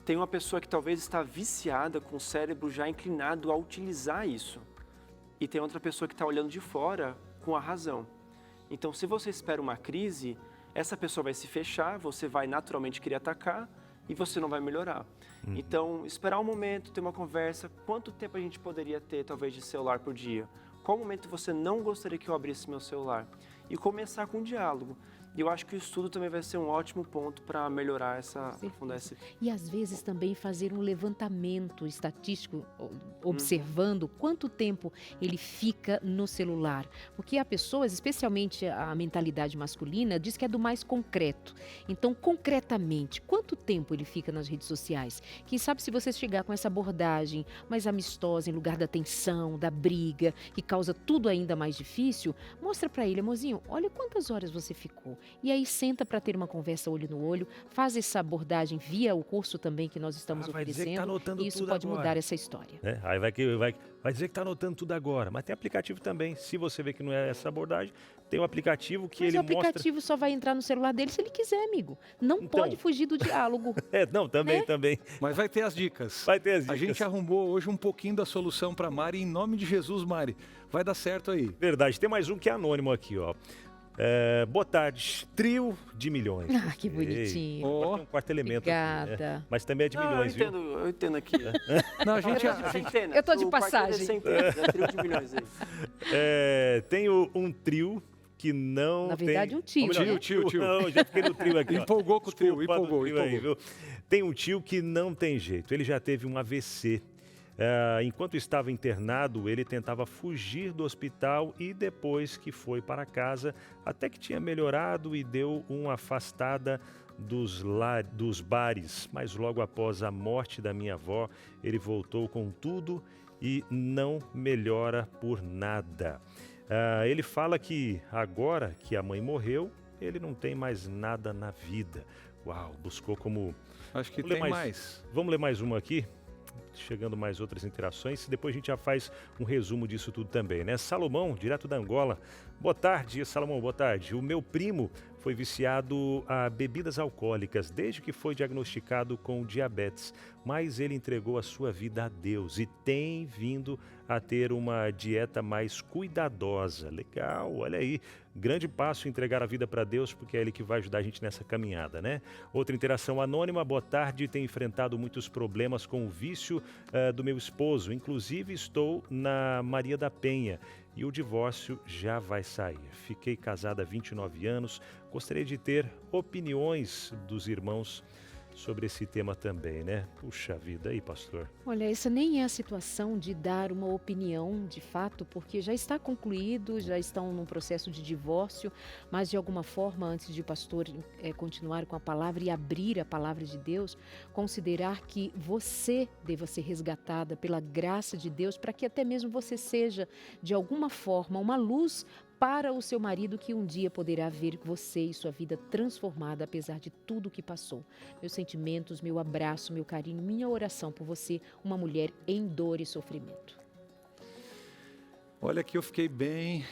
tem uma pessoa que talvez está viciada, com o cérebro já inclinado a utilizar isso. E tem outra pessoa que está olhando de fora com a razão. Então, se você espera uma crise, essa pessoa vai se fechar, você vai naturalmente querer atacar e você não vai melhorar. Então, esperar um momento, ter uma conversa. Quanto tempo a gente poderia ter, talvez, de celular por dia? Qual momento você não gostaria que eu abrisse meu celular? E começar com um diálogo. E eu acho que o estudo também vai ser um ótimo ponto para melhorar aprofundar esse... E às vezes também fazer um levantamento estatístico, observando quanto tempo ele fica no celular. Porque há pessoas, especialmente a mentalidade masculina, diz que é do mais concreto. Então, concretamente, quanto tempo ele fica nas redes sociais? Quem sabe se você chegar com essa abordagem mais amistosa, em lugar da tensão, da briga, que causa tudo ainda mais difícil, mostra para ele, amorzinho, olha quantas horas você ficou. E aí senta para ter uma conversa olho no olho, faz essa abordagem via o curso também que nós estamos vai dizer que oferecendo, tá anotando e isso tudo pode agora. mudar essa história. Aí vai dizer que está anotando tudo agora, mas tem aplicativo também. Se você vê que não é essa abordagem, tem um aplicativo que Mas ele o aplicativo mostra... só vai entrar no celular dele se ele quiser, amigo. Não pode fugir do diálogo. Também. Mas vai ter as dicas. Vai ter as dicas. A gente arrumou hoje um pouquinho da solução para Mari, em nome de Jesus, Mari. Vai dar certo aí. Verdade. Tem mais um que é anônimo aqui, ó. Boa tarde, trio de milhões. Ah, que bonitinho. Tem um quarto elemento aqui, né? Mas também é de milhões, viu? Eu entendo aqui. Não, a gente... Eu tô de passagem. É trio de milhões aí. Tem um trio que não Na verdade, tem... um tio, melhor, né? Tio. Não, já fiquei no trio aqui. Empolgou com o trio, Desculpa, empolgou. Aí, viu? Tem um tio que não tem jeito. Ele já teve um AVC. Enquanto estava internado, ele tentava fugir do hospital e depois que foi para casa, até que tinha melhorado e deu uma afastada dos bares. Mas logo após a morte da minha avó, ele voltou com tudo e não melhora por nada. Ele fala que agora que a mãe morreu, ele não tem mais nada na vida. Uau, buscou como... Acho que tem mais. Vamos ler mais uma aqui? Chegando mais outras interações, depois a gente já faz um resumo disso tudo também, né? Salomão, direto da Angola. Boa tarde, Salomão, boa tarde. O meu primo foi viciado a bebidas alcoólicas desde que foi diagnosticado com diabetes, mas ele entregou a sua vida a Deus e tem vindo a ter uma dieta mais cuidadosa. Legal, olha aí. Grande passo entregar a vida para Deus, porque é Ele que vai ajudar a gente nessa caminhada, né? Outra interação anônima. Boa tarde, tenho enfrentado muitos problemas com o vício do meu esposo. Inclusive estou na Maria da Penha e o divórcio já vai sair. Fiquei casada há 29 anos. Gostaria de ter opiniões dos irmãos sobre esse tema também, né? Puxa vida, aí, pastor. Olha, essa nem é a situação de dar uma opinião de fato, porque já está concluído, já estão num processo de divórcio, mas de alguma forma, antes de o pastor continuar com a palavra e abrir a palavra de Deus, considerar que você deva ser resgatada pela graça de Deus, para que até mesmo você seja, de alguma forma, uma luz para o seu marido, que um dia poderá ver você e sua vida transformada, apesar de tudo que passou. Meus sentimentos, meu abraço, meu carinho, minha oração por você, uma mulher em dor e sofrimento. Olha que eu fiquei bem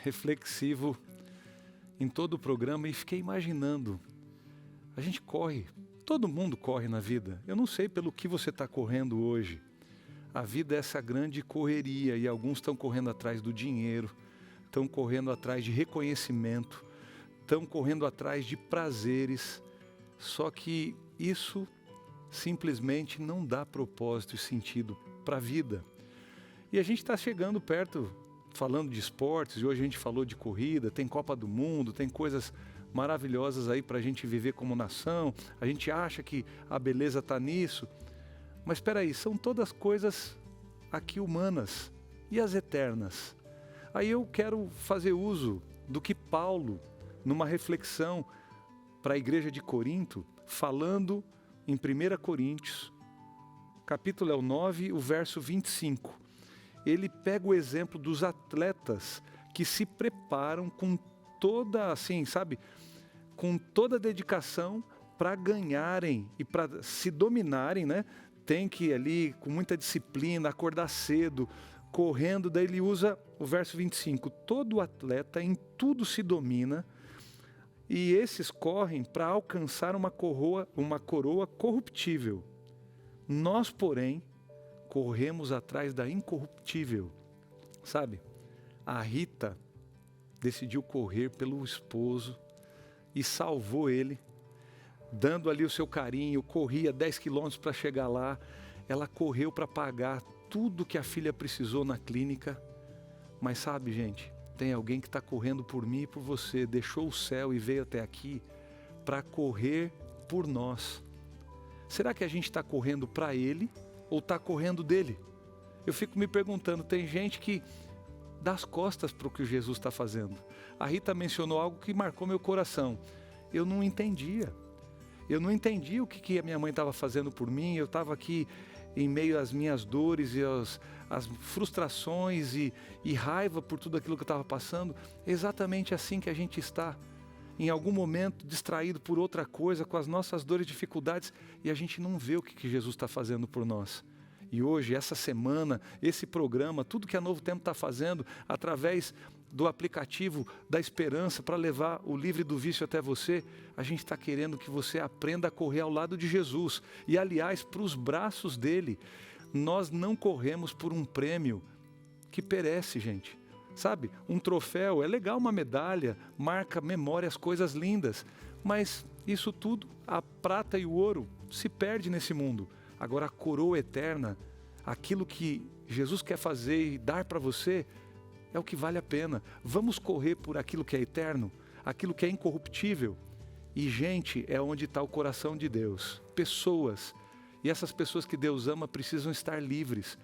reflexivo em todo o programa e fiquei imaginando. A gente corre, todo mundo corre na vida. Eu não sei pelo que você está correndo hoje. A vida é essa grande correria e alguns estão correndo atrás do dinheiro, estão correndo atrás de reconhecimento, estão correndo atrás de prazeres, só que isso simplesmente não dá propósito e sentido para a vida. E a gente está chegando perto, falando de esportes, e hoje a gente falou de corrida, tem Copa do Mundo, tem coisas maravilhosas aí para a gente viver como nação, a gente acha que a beleza está nisso, mas espera aí, são todas coisas aqui humanas e as eternas. Aí eu quero fazer uso do que Paulo, numa reflexão para a igreja de Corinto, falando em 1 Coríntios, capítulo 9, o verso 25. Ele pega o exemplo dos atletas que se preparam com toda, assim, sabe, com toda a dedicação para ganharem e para se dominarem, né? Tem que ir ali com muita disciplina, acordar cedo, correndo, daí ele usa o verso 25, todo atleta em tudo se domina e esses correm para alcançar uma coroa corruptível. Nós, porém, corremos atrás da incorruptível. Sabe, a Rita decidiu correr pelo esposo e salvou ele, dando ali o seu carinho, corria 10 quilômetros para chegar lá, ela correu para pagar tudo que a filha precisou na clínica, mas sabe, gente, tem alguém que está correndo por mim e por você, deixou o céu e veio até aqui para correr por nós. Será que a gente está correndo para Ele ou está correndo dele? Eu fico me perguntando, tem gente que dá as costas para o que Jesus está fazendo. A Rita mencionou algo que marcou meu coração. Eu não entendia. Eu não entendia o que a minha mãe estava fazendo por mim. Eu estava aqui em meio às minhas dores e às frustrações e raiva por tudo aquilo que eu estava passando. É exatamente assim que a gente está. Em algum momento, distraído por outra coisa, com as nossas dores e dificuldades, e a gente não vê o que Jesus está fazendo por nós. E hoje, essa semana, esse programa, tudo que a Novo Tempo está fazendo, através do aplicativo da Esperança, para levar o Livre do Vício até você, a gente está querendo que você aprenda a correr ao lado de Jesus. E, aliás, para os braços dele. Nós não corremos por um prêmio que perece, gente. Sabe, um troféu, é legal uma medalha, marca memórias, coisas lindas, mas isso tudo, a prata e o ouro, se perde nesse mundo. Agora a coroa eterna, aquilo que Jesus quer fazer e dar para você, é o que vale a pena. Vamos correr por aquilo que é eterno, aquilo que é incorruptível. E gente, é onde está o coração de Deus, pessoas. E essas pessoas que Deus ama precisam estar livres.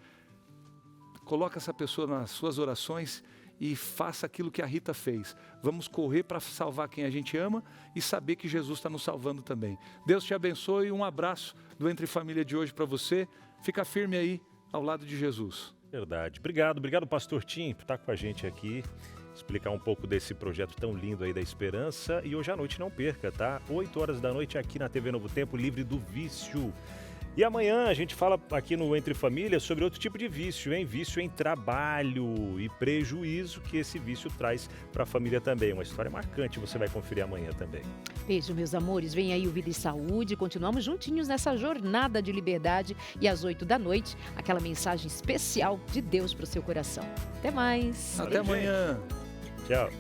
Coloca essa pessoa nas suas orações e faça aquilo que a Rita fez. Vamos correr para salvar quem a gente ama e saber que Jesus está nos salvando também. Deus te abençoe e um abraço do Entre Família de hoje para você. Fica firme aí ao lado de Jesus. Verdade. Obrigado, Pastor Tim, por estar com a gente aqui, explicar um pouco desse projeto tão lindo aí da Esperança. E hoje à noite não perca, tá? 8 horas da noite aqui na TV Novo Tempo, Livre do Vício. E amanhã a gente fala aqui no Entre Família sobre outro tipo de vício, hein? Vício em trabalho e prejuízo que esse vício traz para a família também. Uma história marcante, você vai conferir amanhã também. Beijo, meus amores. Vem aí o Vida e Saúde. Continuamos juntinhos nessa jornada de liberdade. E às 8 da noite, aquela mensagem especial de Deus para o seu coração. Até mais. Até amanhã. Tchau.